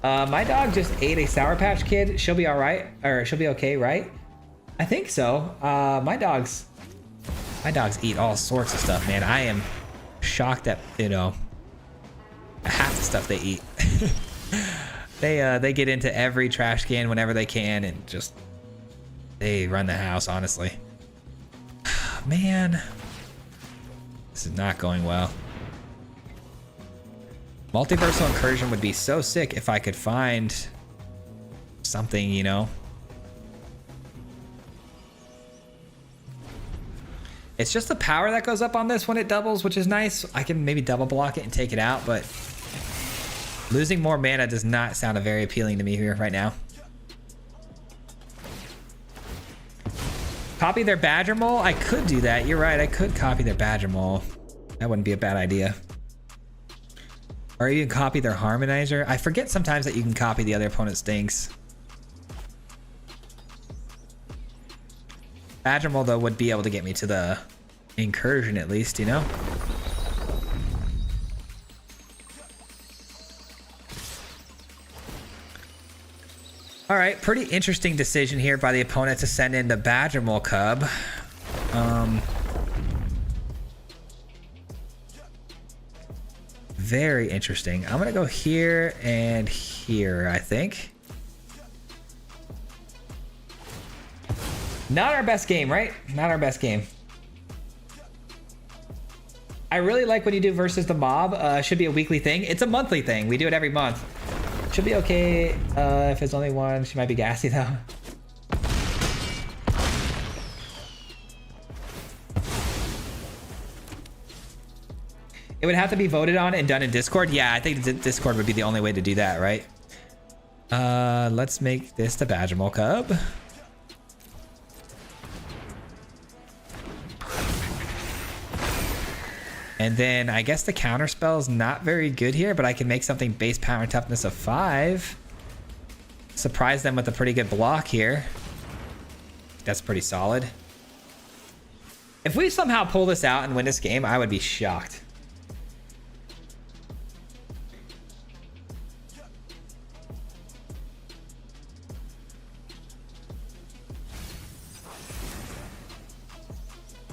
My dog just ate a Sour Patch Kid. She'll be all right, or she'll be okay, right? I think so. My dogs eat all sorts of stuff, man. I am shocked at, you know, half the stuff they eat. They get into every trash can whenever they can and just they run the house, honestly. Man, this is not going well. Multiversal Incursion would be so sick if I could find something, you know. It's just the power that goes up on this when it doubles, which is nice. I can maybe double block it and take it out, but losing more mana does not sound very appealing to me here right now. Copy their Badger Mole? I could do that. You're right. I could copy their Badger Mole. That wouldn't be a bad idea. Or you can copy their Harmonizer. I forget sometimes that you can copy the other opponent's things. Badger Mole, though, would be able to get me to the Incursion at least, you know? All right, pretty interesting decision here by the opponent to send in the Badger Mole Cub. Very interesting. I'm gonna go here and here, I think. Not our best game, right? Not our best game. I really like when you do versus the mob. Should be a weekly thing. It's a monthly thing. We do it every month. Should be okay if it's only one. She might be gassy though. It would have to be voted on and done in Discord. Yeah, I think Discord would be the only way to do that, right? Let's make this the Badger Mole Cub. And then I guess the counter spell is not very good here, but I can make something base power and toughness of 5. Surprise them with a pretty good block here. That's pretty solid. If we somehow pull this out and win this game, I would be shocked.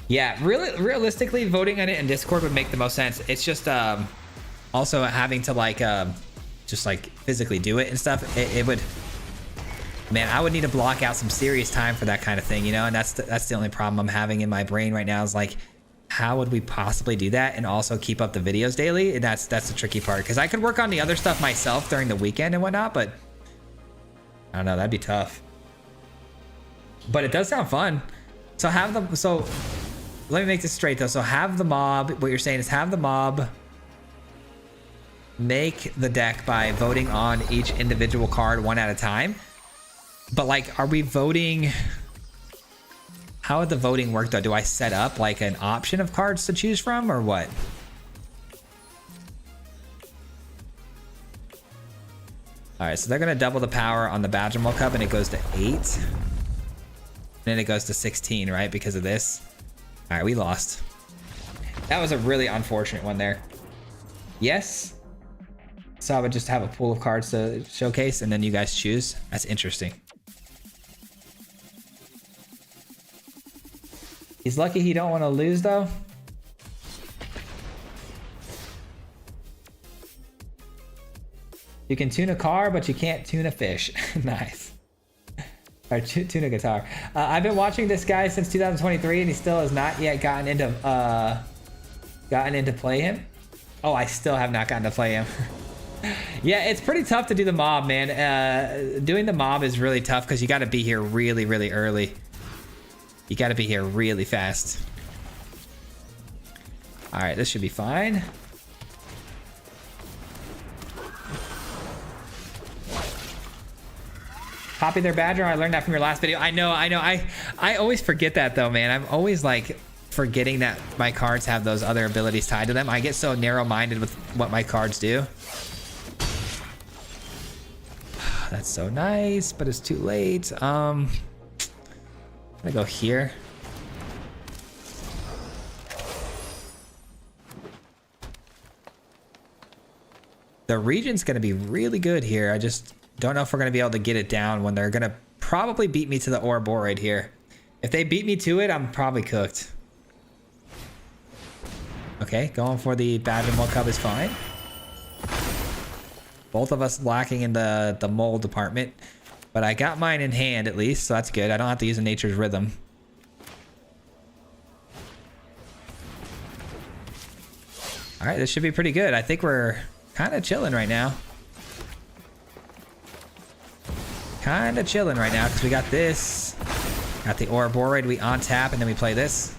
Yeah, really, realistically, voting on it in Discord would make the most sense. It's just also having to like just like physically do it and stuff. It would Man, I would need to block out some serious time for that kind of thing, you know? And that's the only problem I'm having in my brain right now is like, how would we possibly do that and also keep up the videos daily? And that's the tricky part, because I could work on the other stuff myself during the weekend and whatnot, but I don't know, that'd be tough. But it does sound fun. So let me make this straight though. So have the mob, what you're saying is have the mob make the deck by voting on each individual card one at a time. But like, are we voting? How would the voting work though? Do I set up like an option of cards to choose from or what? All right, so they're gonna double the power on the Badgermole Cup and it goes to 8. And then it goes to 16, right? Because of this. All right, we lost. That was a really unfortunate one there. Yes. So I would just have a pool of cards to showcase and then you guys choose. That's interesting. He's lucky he don't want to lose though. You can tune a car, but you can't tune a fish. Nice. Or tune a guitar. I've been watching this guy since 2023 and he still has not yet gotten into play him. Oh, I still have not gotten to play him. Yeah, it's pretty tough to do the mob, man. Doing the mob is really tough because you got to be here really, really early. You got to be here really fast. All right, this should be fine. Copy their badger. I learned that from your last video. I know. I always forget that though, man. I'm always like forgetting that my cards have those other abilities tied to them. I get so narrow-minded with what my cards do. That's so nice, but it's too late. I'm gonna go here. The region's gonna be really good here. I just don't know if we're gonna be able to get it down when they're gonna probably beat me to the Ouroboros here. If they beat me to it, I'm probably cooked. Okay, going for the Badgermole Cup is fine. Both of us lacking in the mole department. But I got mine in hand at least, so that's good. I don't have to use a Nature's Rhythm. All right, this should be pretty good. I think we're kind of chilling right now. Kind of chilling right now because we got this. Got the Ouroboros, we on tap and then we play this.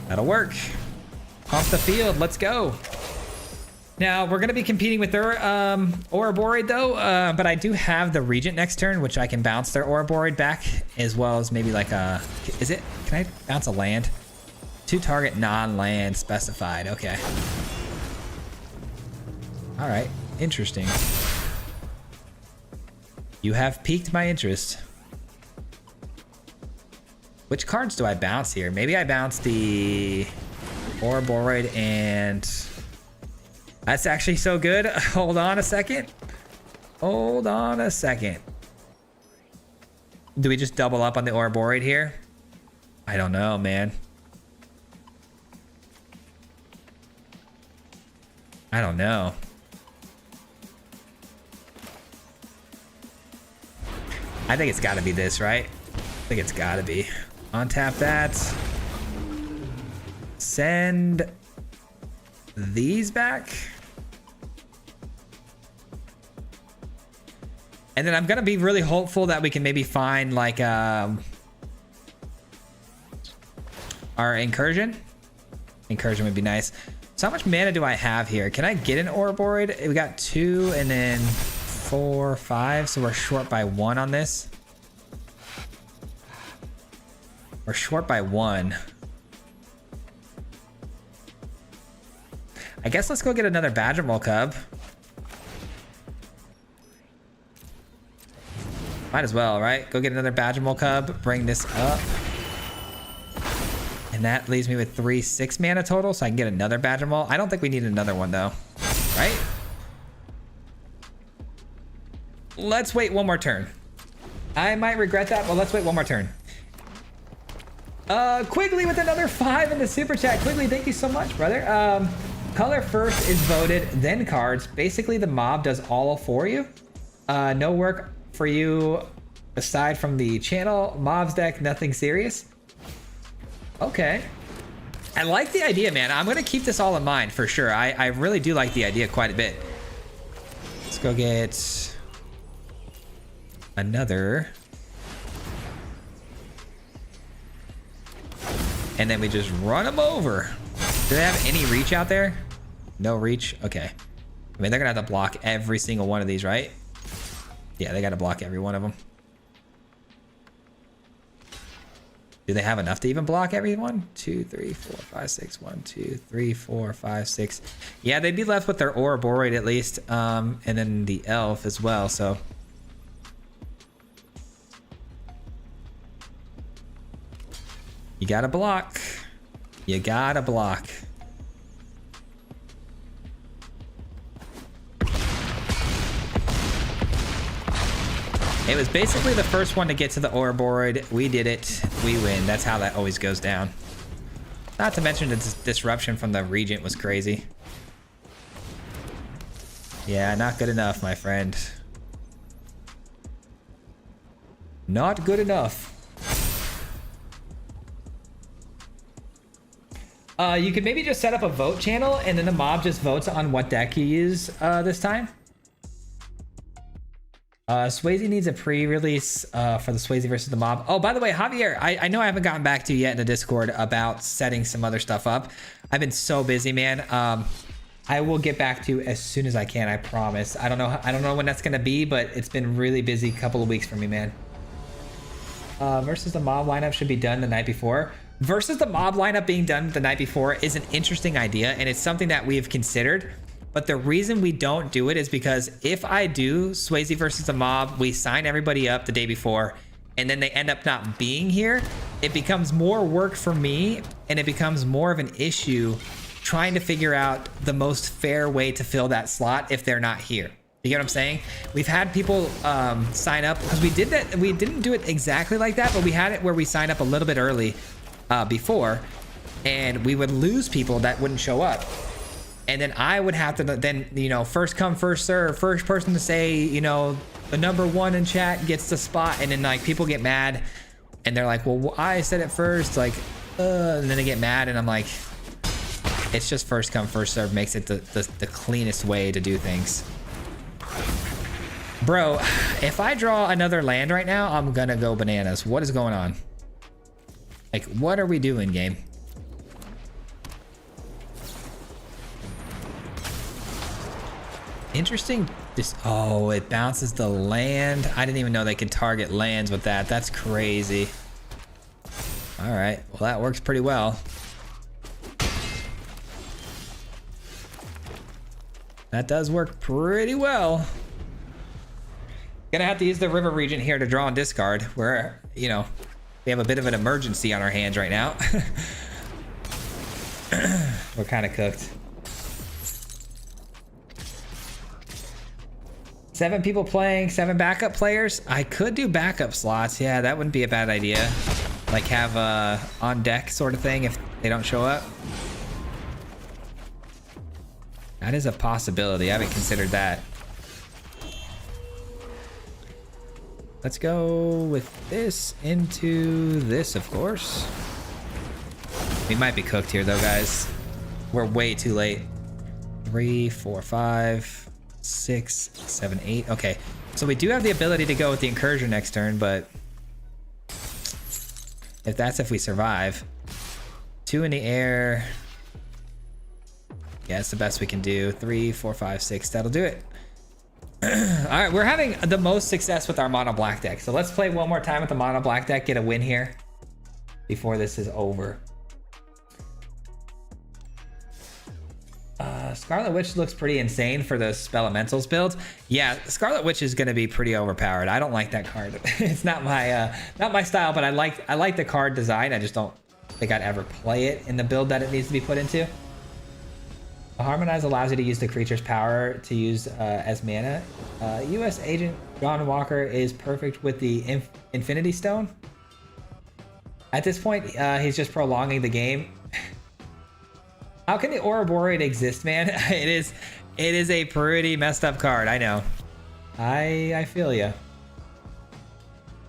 That'll work. Off the field, let's go. Now, we're going to be competing with their Ouroboros though, but I do have the Regent next turn, which I can bounce their Ouroboros back, as well as maybe like a... Can I bounce a land? 2 target non-land specified, okay. All right, interesting. You have piqued my interest. Which cards do I bounce here? Maybe I bounce the Ouroboros and... That's actually so good. Hold on a second. Hold on a second. Do we just double up on the Ouroboros here? I don't know, man. I don't know. I think it's got to be this, right? I think it's got to be. Untap that. Send these back. And then I'm going to be really hopeful that we can maybe find like our incursion. Incursion would be nice. So how much mana do I have here? Can I get an Ouroboros? We got 2 and then 4, 5. So we're short by 1 on this. We're short by 1. I guess let's go get another Badgermole Cub. Might as well, right? Go get another Badgermole Cub, bring this up. And that leaves me with 3 6 mana total, so I can get another Badgermole. I don't think we need another one though, right? Let's wait one more turn. I might regret that, but let's wait one more turn. Quigley with another 5 in the super chat. Quigley, thank you so much, brother. color first is voted, then cards. Basically, the mob does all for you. No work for you aside from the channel. Mobs deck, nothing serious. Okay. I like the idea, man. I'm going to keep this all in mind for sure. I really do like the idea quite a bit. Let's go get another. And then we just run them over. Do they have any reach out there? No reach? Okay. I mean, they're going to have to block every single one of these, right? Yeah, they got to block every one of them. Do they have enough to even block everyone? 2, 3, 4, 5, 6. 1, 2, 3, 4, 5, 6. Yeah, they'd be left with their Ouroboros at least. And then the elf as well, so. You gotta block. You gotta block. It was basically the first one to get to the Ouroboros. We did it. We win. That's how that always goes down. Not to mention the disruption from the Regent was crazy. Yeah, not good enough, my friend. Not good enough. You could maybe just set up a vote channel and then the mob just votes on what deck you use this time. Swayze needs a pre-release for the Swayze versus the mob. Oh, by the way, Javier, I know I haven't gotten back to you yet in the Discord about setting some other stuff up. I've been so busy, man. I will get back to you as soon as I can, I promise. I don't know when that's gonna be, but it's been really busy couple of weeks for me, man. Versus the mob lineup should be done the night before. Versus the mob lineup being done the night before is an interesting idea, and it's something that we have considered. But the reason we don't do it is because if I do Swayze versus the mob, we sign everybody up the day before, and then they end up not being here, it becomes more work for me, and it becomes more of an issue trying to figure out the most fair way to fill that slot if they're not here. You get what I'm saying? We've had people sign up because we did that. We didn't do it exactly like that, but we had it where we signed up a little bit early before, and we would lose people that wouldn't show up. And then I would have to then, you know, first come, first serve, first person to say, you know, the number one in chat gets the spot. And then like people get mad and they're like, well, I said it first, like, and then they get mad. And I'm like, it's just first come, first serve makes it the cleanest way to do things. Bro, if I draw another land right now, I'm gonna go bananas. What is going on? Like, what are we doing, game? Interesting. Oh, it bounces the land. I didn't even know they could target lands with that. That's crazy. All right. Well, that works pretty well. That does work pretty well. Gonna have to use the River Regent here to draw and discard. Where, you know, we have a bit of an emergency on our hands right now. We're kind of cooked. 7 people playing, 7 backup players. I could do backup slots. Yeah, that wouldn't be a bad idea. Like have a on deck sort of thing if they don't show up. That is a possibility. I haven't considered that. Let's go with this into this, of course. We might be cooked here though, guys. We're way too late. 3, 4, 5. 6, 7, 8. Okay, so we do have the ability to go with the incursion next turn, but if we survive. 2 in the air. Yeah, it's the best we can do. 3, 4, 5, 6. That'll do it. All right, we're having the most success with our mono black deck, so let's play one more time with the mono black deck, get a win here before this is over. Scarlet Witch looks pretty insane for the Spell Elementals build. Yeah, Scarlet Witch is going to be pretty overpowered. I don't like that card. It's not my style, but I like the card design. I just don't think I'd ever play it in the build that it needs to be put into. Harmonize allows you to use the creature's power to use as mana. U.S. Agent John Walker is perfect with the Infinity Stone. At this point, he's just prolonging the game. How can the Ouroborean exist, man? It is a pretty messed up card. I know. I feel ya.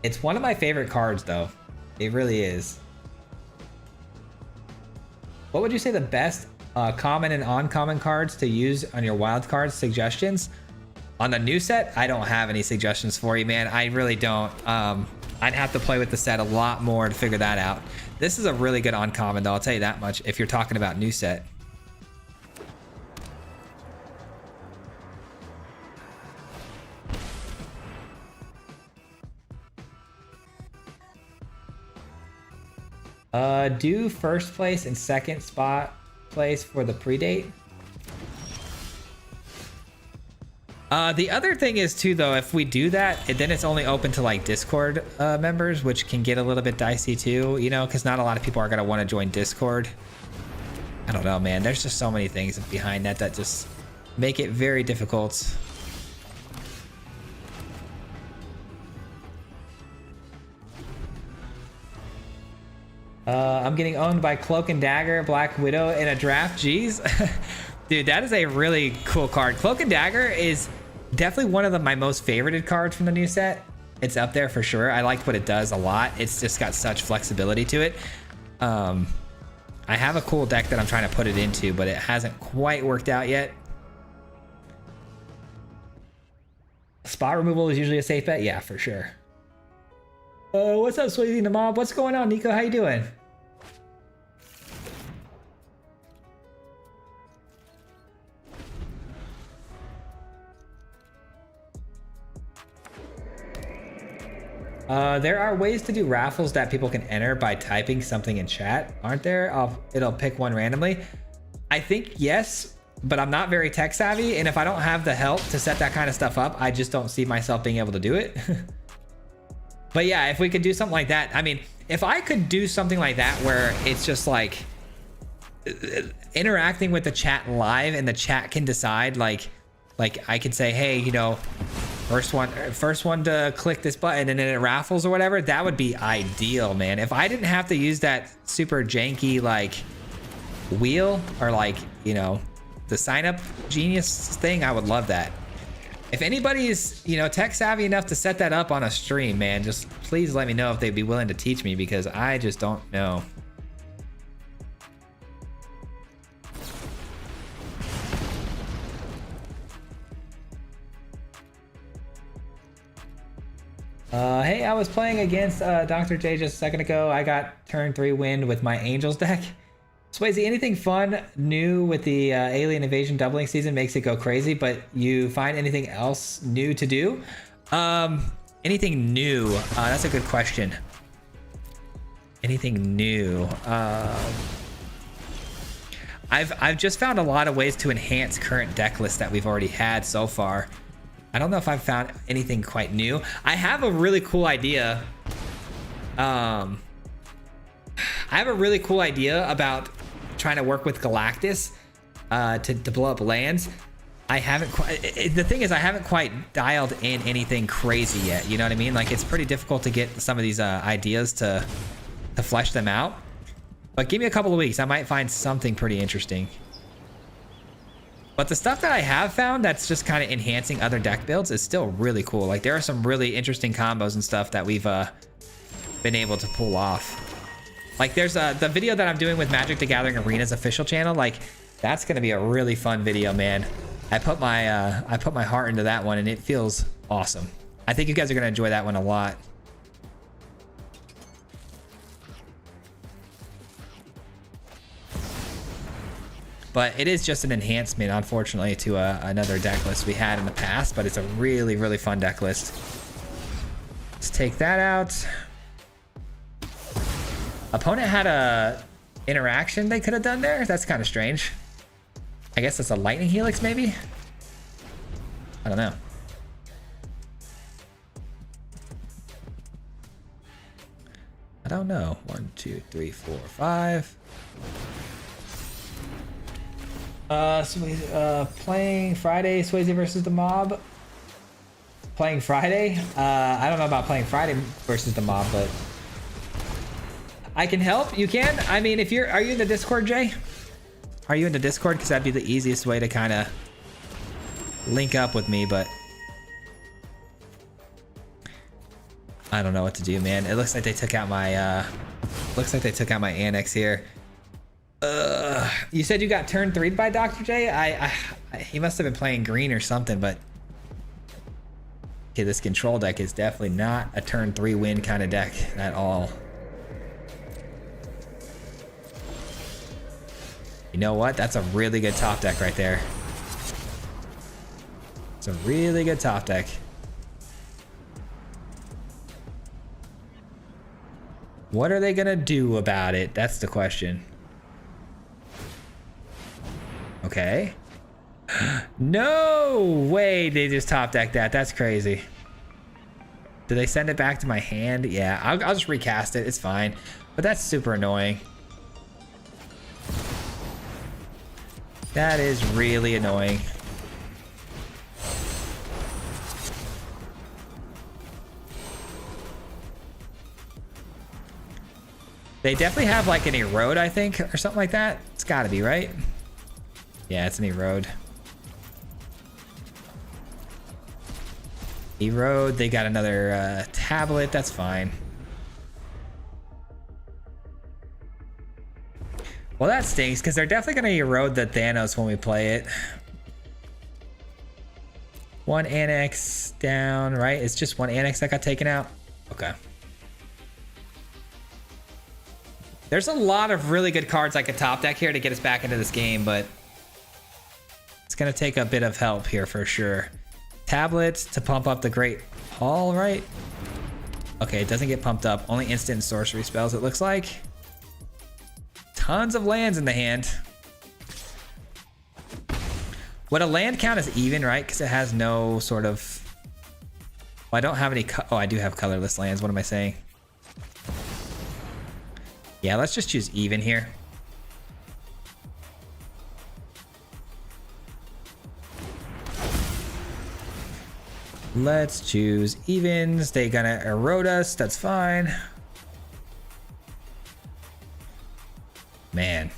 It's one of my favorite cards, though. It really is. What would you say the best common and uncommon cards to use on your wild cards suggestions? On the new set, I don't have any suggestions for you, man. I really don't. I'd have to play with the set a lot more to figure that out. This is a really good uncommon, though. I'll tell you that much if you're talking about new set. Do first place and second spot place for the predate. The other thing is too, though, if we do that, then it's only open to like Discord members, which can get a little bit dicey too, you know, because not a lot of people are gonna want to join Discord. I don't know, man. There's just so many things behind that that just make it very difficult. I'm getting owned by Cloak and Dagger, Black Widow in a draft. Jeez. Dude, that is a really cool card. Cloak and Dagger is definitely one of my most favorited cards from the new set. It's up there for sure. I liked what it does a lot. It's just got such flexibility to it. I have a cool deck that I'm trying to put it into, but it hasn't quite worked out yet. Spot removal is usually a safe bet. Yeah, for sure. What's up, Swayze the Mob? What's going on, Nico? How you doing? There are ways to do raffles that people can enter by typing something in chat, aren't there? It'll pick one randomly. I think yes, but I'm not very tech savvy, and if I don't have the help to set that kind of stuff up, I just don't see myself being able to do it. But yeah, if we could do something like that, I mean, if I could do something like that where it's just like interacting with the chat live and the chat can decide, like I could say, hey, you know, first one to click this button and then it raffles or whatever, that would be ideal, man. If I didn't have to use that super janky like wheel or like, you know, the sign up genius thing, I would love that. If anybody is, you know, tech savvy enough to set that up on a stream, man, just please let me know if they'd be willing to teach me, because I just don't know. Hey, I was playing against Dr. J just a second ago. I got turn 3 win with my Angels deck. Swayze, anything fun new with the Alien Invasion doubling season makes it go crazy, but you find anything else new to do? Anything new? That's a good question. Anything new? I've just found a lot of ways to enhance current deck lists that we've already had so far. I don't know if I've found anything quite new. I have a really cool idea. I have a really cool idea about trying to work with Galactus to blow up lands. I haven't quite, the thing is I haven't quite dialed in anything crazy yet. You know what I mean? Like, it's pretty difficult to get some of these ideas to flesh them out. But give me a couple of weeks. I might find something pretty interesting. But the stuff that I have found that's just kind of enhancing other deck builds is still really cool. Like, there are some really interesting combos and stuff that we've been able to pull off. Like, there's the video that I'm doing with Magic the Gathering Arena's official channel. Like, that's gonna be a really fun video, man. I put my heart into that one, and it feels awesome. I think you guys are gonna enjoy that one a lot. But it is just an enhancement, unfortunately, to another deck list we had in the past. But it's a really, really fun deck list. Let's take that out. Opponent had a interaction they could have done there. That's kind of strange. I guess it's a lightning helix, maybe? I don't know. I don't know. 1, 2, 3, 4, 5. Playing Friday, Swayze versus the Mob. Playing Friday? I don't know about playing Friday versus the Mob, but I can help. You can. I mean, if are you in the Discord, Jay? Are you in the Discord? Because that'd be the easiest way to kind of link up with me, but I don't know what to do, man. It looks like they took out my annex here. You said you got turn 3'd by Dr. J? He must have been playing green or something, but okay, this control deck is definitely not a turn 3 win kind of deck at all. You know what? That's a really good top deck right there. It's a really good top deck. What are they gonna do about it? That's the question. Okay. No way they just top decked that. That's crazy. Did they send it back to my hand? Yeah, I'll just recast it. It's fine. But that's super annoying. That is really annoying. They definitely have like an erode, I think, or something like that. It's gotta be, right? Yeah, it's an erode. Erode, they got another tablet, that's fine. Well, that stinks, because they're definitely gonna erode the Thanos when we play it. One annex down, right? It's just one annex that got taken out? Okay. There's a lot of really good cards I could top deck here to get us back into this game, but it's gonna take a bit of help here for sure. Tablets to pump up the Great Hall, right? Okay, it doesn't get pumped up. Only instant and sorcery spells, it looks like. Tons of lands in the hand. Would a land count as even, right? Because it has no sort of... Well, I don't have any... Oh, I do have colorless lands. What am I saying? Yeah, let's just choose even here. Let's choose evens. They're gonna erode us. That's fine. Man.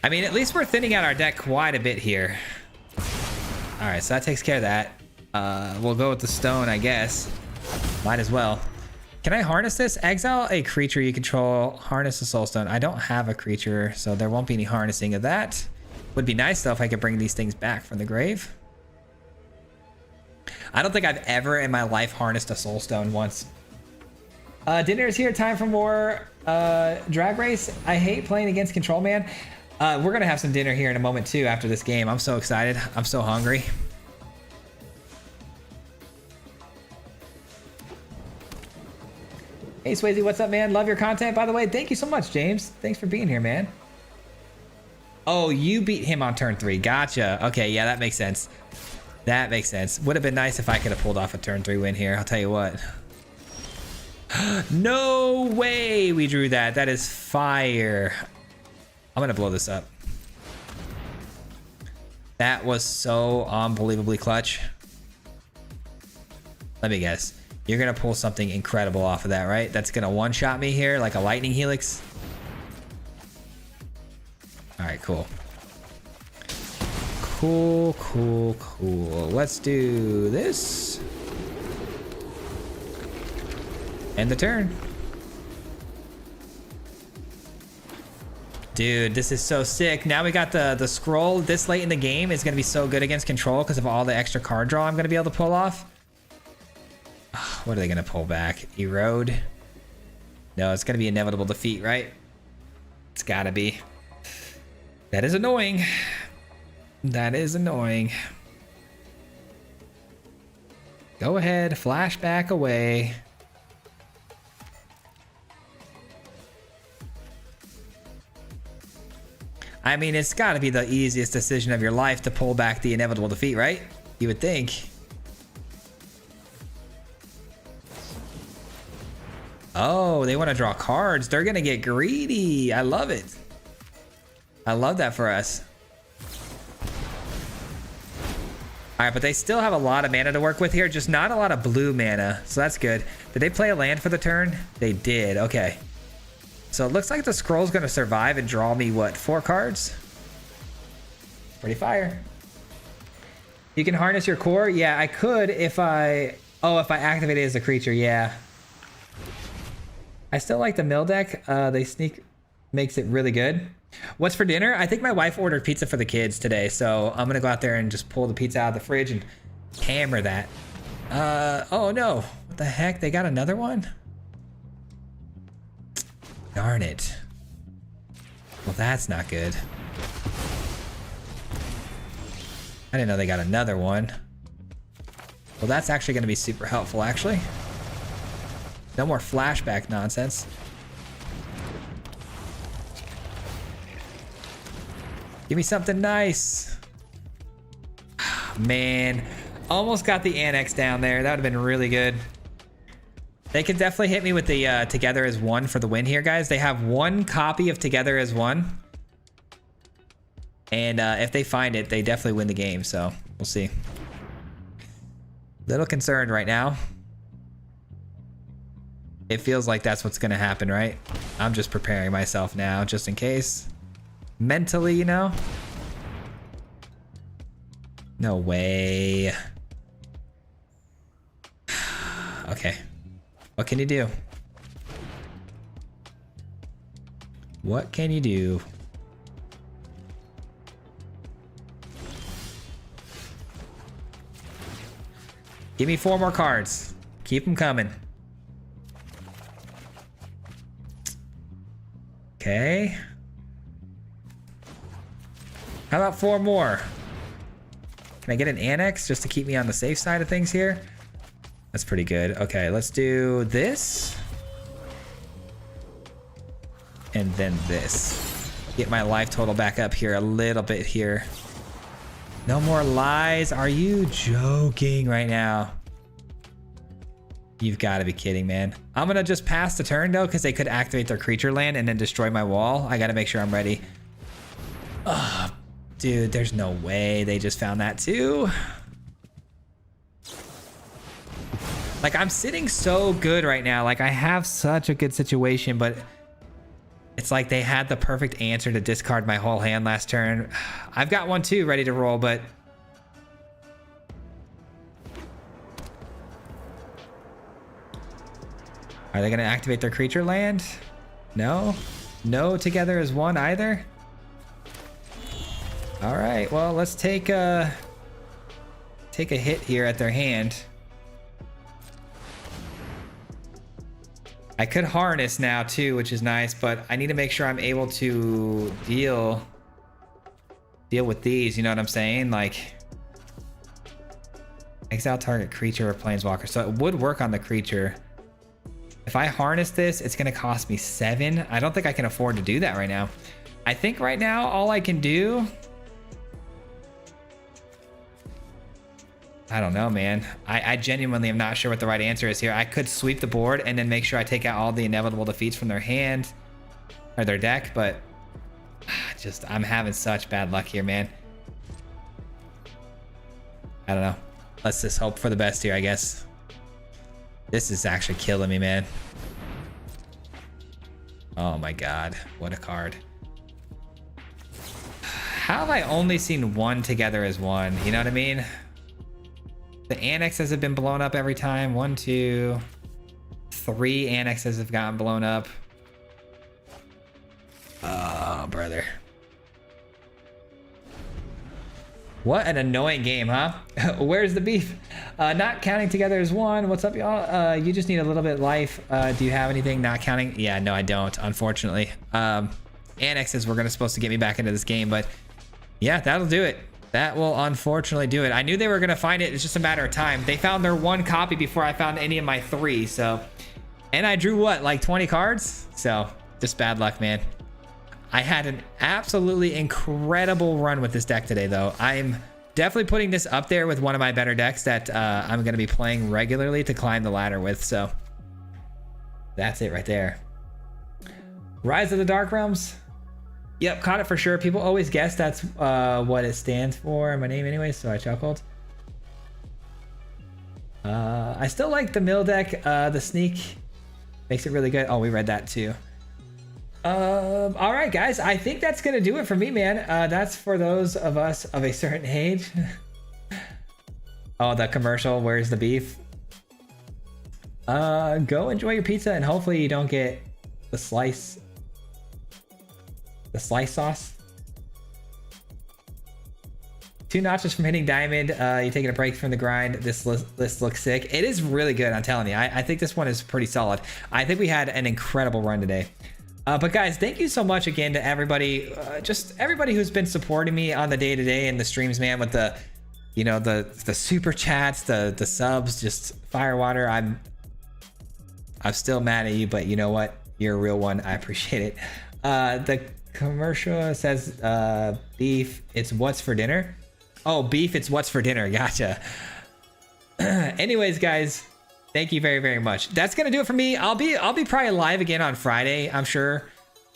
I mean, at least we're thinning out our deck quite a bit here. All right, so that takes care of that. We'll go with the stone, I guess. Might as well. Can I harness this? Exile a creature you control. Harness a soulstone. I don't have a creature, so there won't be any harnessing of that. Would be nice, though, if I could bring these things back from the grave. I don't think I've ever in my life harnessed a soulstone once. Dinner is here. Time for more drag race. I hate playing against control, man. We're gonna have some dinner here in a moment too after this game. I'm so excited. I'm so hungry. Hey Swayze, what's up, man? Love your content, by the way. Thank you so much, James. Thanks for being here, man. Oh, you beat him on turn 3. Gotcha. Okay, yeah, that makes sense. That makes sense. Would have been nice if I could have pulled off a turn 3 win here. I'll tell you what. No way we drew that. That is fire. I'm gonna blow this up. That was so unbelievably clutch. Let me guess. You're gonna pull something incredible off of that, right? That's gonna one-shot me here like a lightning helix. All right, cool. Cool, cool, cool. Let's do this. End the turn. Dude, this is so sick. Now we got the scroll this late in the game. Is going to be so good against control because of all the extra card draw I'm going to be able to pull off. What are they going to pull back? Erode? No, it's going to be inevitable defeat, right? It's got to be. That is annoying. That is annoying. Go ahead, flashback away. I mean, it's got to be the easiest decision of your life to pull back the inevitable defeat, right? You would think. Oh, they want to draw cards. They're going to get greedy. I love it. I love that for us. All right, but they still have a lot of mana to work with here, just not a lot of blue mana, so that's good. Did they play a land for the turn? They did. Okay. So it looks like the scroll's going to survive and draw me, what, 4 cards? Pretty fire. You can harness your core? Yeah, I could if I... Oh, if I activate it as a creature, yeah. I still like the mill deck. They sneak... Makes it really good. What's for dinner? I think my wife ordered pizza for the kids today, so I'm going to go out there and just pull the pizza out of the fridge and hammer that. Oh, no. What the heck? They got another one? Darn it. Well, that's not good. I didn't know they got another one. Well, that's actually going to be super helpful, actually. No more flashback nonsense. Give me something nice. Man, almost got the annex down there. That would have been really good. They could definitely hit me with the Together as One for the win here, guys. They have 1 copy of Together as One. And if they find it, they definitely win the game. So we'll see. Little concerned right now. It feels like that's what's going to happen, right? I'm just preparing myself now just in case. Mentally, you know? No way. Okay. What can you do? What can you do? Give me 4 more cards. Keep them coming. Okay. How about 4 more? Can I get an annex just to keep me on the safe side of things here? That's pretty good. Okay, let's do this. And then this. Get my life total back up here a little bit here. No more lies. Are you joking right now? You've got to be kidding, man. I'm going to just pass the turn, though, because they could activate their creature land and then destroy my wall. I got to make sure I'm ready. Ugh. Dude, there's no way they just found that too. Like, I'm sitting so good right now. Like, I have such a good situation, but it's like they had the perfect answer to discard my whole hand last turn. I've got one too ready to roll, but... Are they going to activate their creature land? No? No Together as One either? All right, well, let's take a hit here at their hand. I could harness now too, which is nice, but I need to make sure I'm able to deal with these, you know what I'm saying? Like, exile target creature or planeswalker. So it would work on the creature. If I harness this, it's gonna cost me 7. I don't think I can afford to do that right now. I think right now all I can do... I don't know, man. I genuinely am not sure what the right answer is here. I could sweep the board and then make sure I take out all the inevitable defeats from their hand or their deck, but just I'm having such bad luck here, man. I don't know. Let's just hope for the best here, I guess. This is actually killing me, man. Oh my god, what a card. How have I only seen 1 Together as One? You know what I mean? The annexes have been blown up every time. 1, 2, 3 annexes have gotten blown up. Oh, brother. What an annoying game, huh? Where's the beef? Not counting Together as One. What's up, y'all? You just need a little bit of life. Do you have anything not counting? Yeah, no, I don't, unfortunately. Annexes were supposed to get me back into this game, but yeah, that'll do it. That will unfortunately do it. I knew they were going to find it. It's just a matter of time. They found their 1 copy before I found any of my 3. So, and I drew what, like 20 cards? So just bad luck, man. I had an absolutely incredible run with this deck today, though. I'm definitely putting this up there with one of my better decks that I'm going to be playing regularly to climb the ladder with. So that's it right there. Rise of the Dark Realms. Yep, caught it for sure. People always guess that's what it stands for. My name anyway, so I chuckled. I still like the mill deck. The sneak makes it really good. Oh, we read that too. All right, guys. I think that's gonna do it for me, man. That's for those of us of a certain age. Oh, the commercial. Where's the beef? Go enjoy your pizza, and hopefully you don't get the slice sauce. 2 notches from hitting diamond. You're taking a break from the grind. This list looks sick. It is really good, I'm telling you. I think this one is pretty solid. I think we had an incredible run today. But guys, thank you so much again to everybody, just everybody who's been supporting me on the day-to-day and the streams, man, with the, you know, the super chats, the subs, just firewater. I'm still mad at you, but you know what? You're a real one. I appreciate it. The commercial says beef, it's what's for dinner. Oh, beef, it's what's for dinner. Gotcha. Anyways, guys, thank you very, very much. That's gonna do it for me. I'll be probably live again on Friday, I'm sure.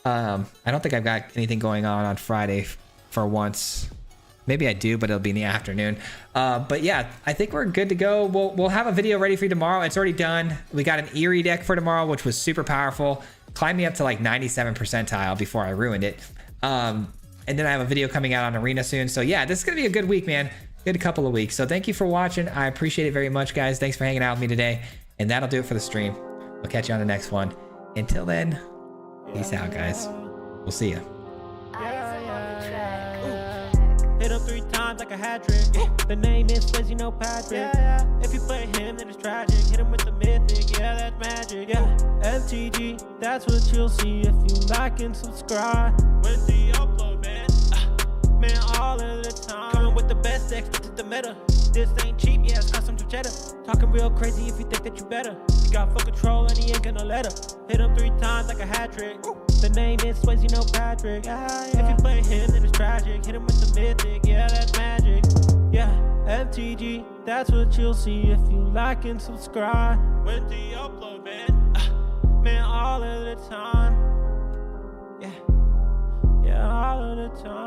I don't think I've got anything going on Friday for once. Maybe I do, but it'll be in the afternoon. But yeah, I think we're good to go. We'll have a video ready for you tomorrow. It's already done. We got an Eerie deck for tomorrow, which was super powerful. Climbed me up to like 97 percentile before I ruined it. And then I have a video coming out on Arena soon. So yeah, this is gonna be a good week, man. Good couple of weeks. So thank you for watching. I appreciate it very much, guys. Thanks for hanging out with me today. And that'll do it for the stream. We'll catch you on the next one. Until then, peace out, guys. We'll see you. Hit him 3 times like a hat trick. The name is Swayze, no Patrick. If you play him, then it's tragic. Hit him with the mythic, yeah, that's magic. Yeah, MTG, that's what you'll see if you like and subscribe. When the upload, man, man, all of the time. Coming with the best decks, this is the meta. This ain't cheap, yeah, it's custom to cheddar. Talking real crazy if you think that you better. You got full control and he ain't gonna let her. Hit him 3 times like a hat trick. The name is Swayze, no Patrick. If you play him, then it's tragic. Hit him with the mythic, yeah, that's magic. Yeah, MTG, that's what you'll see if you like and subscribe. When the upload, man, man, all of the time. Yeah, yeah, all of the time.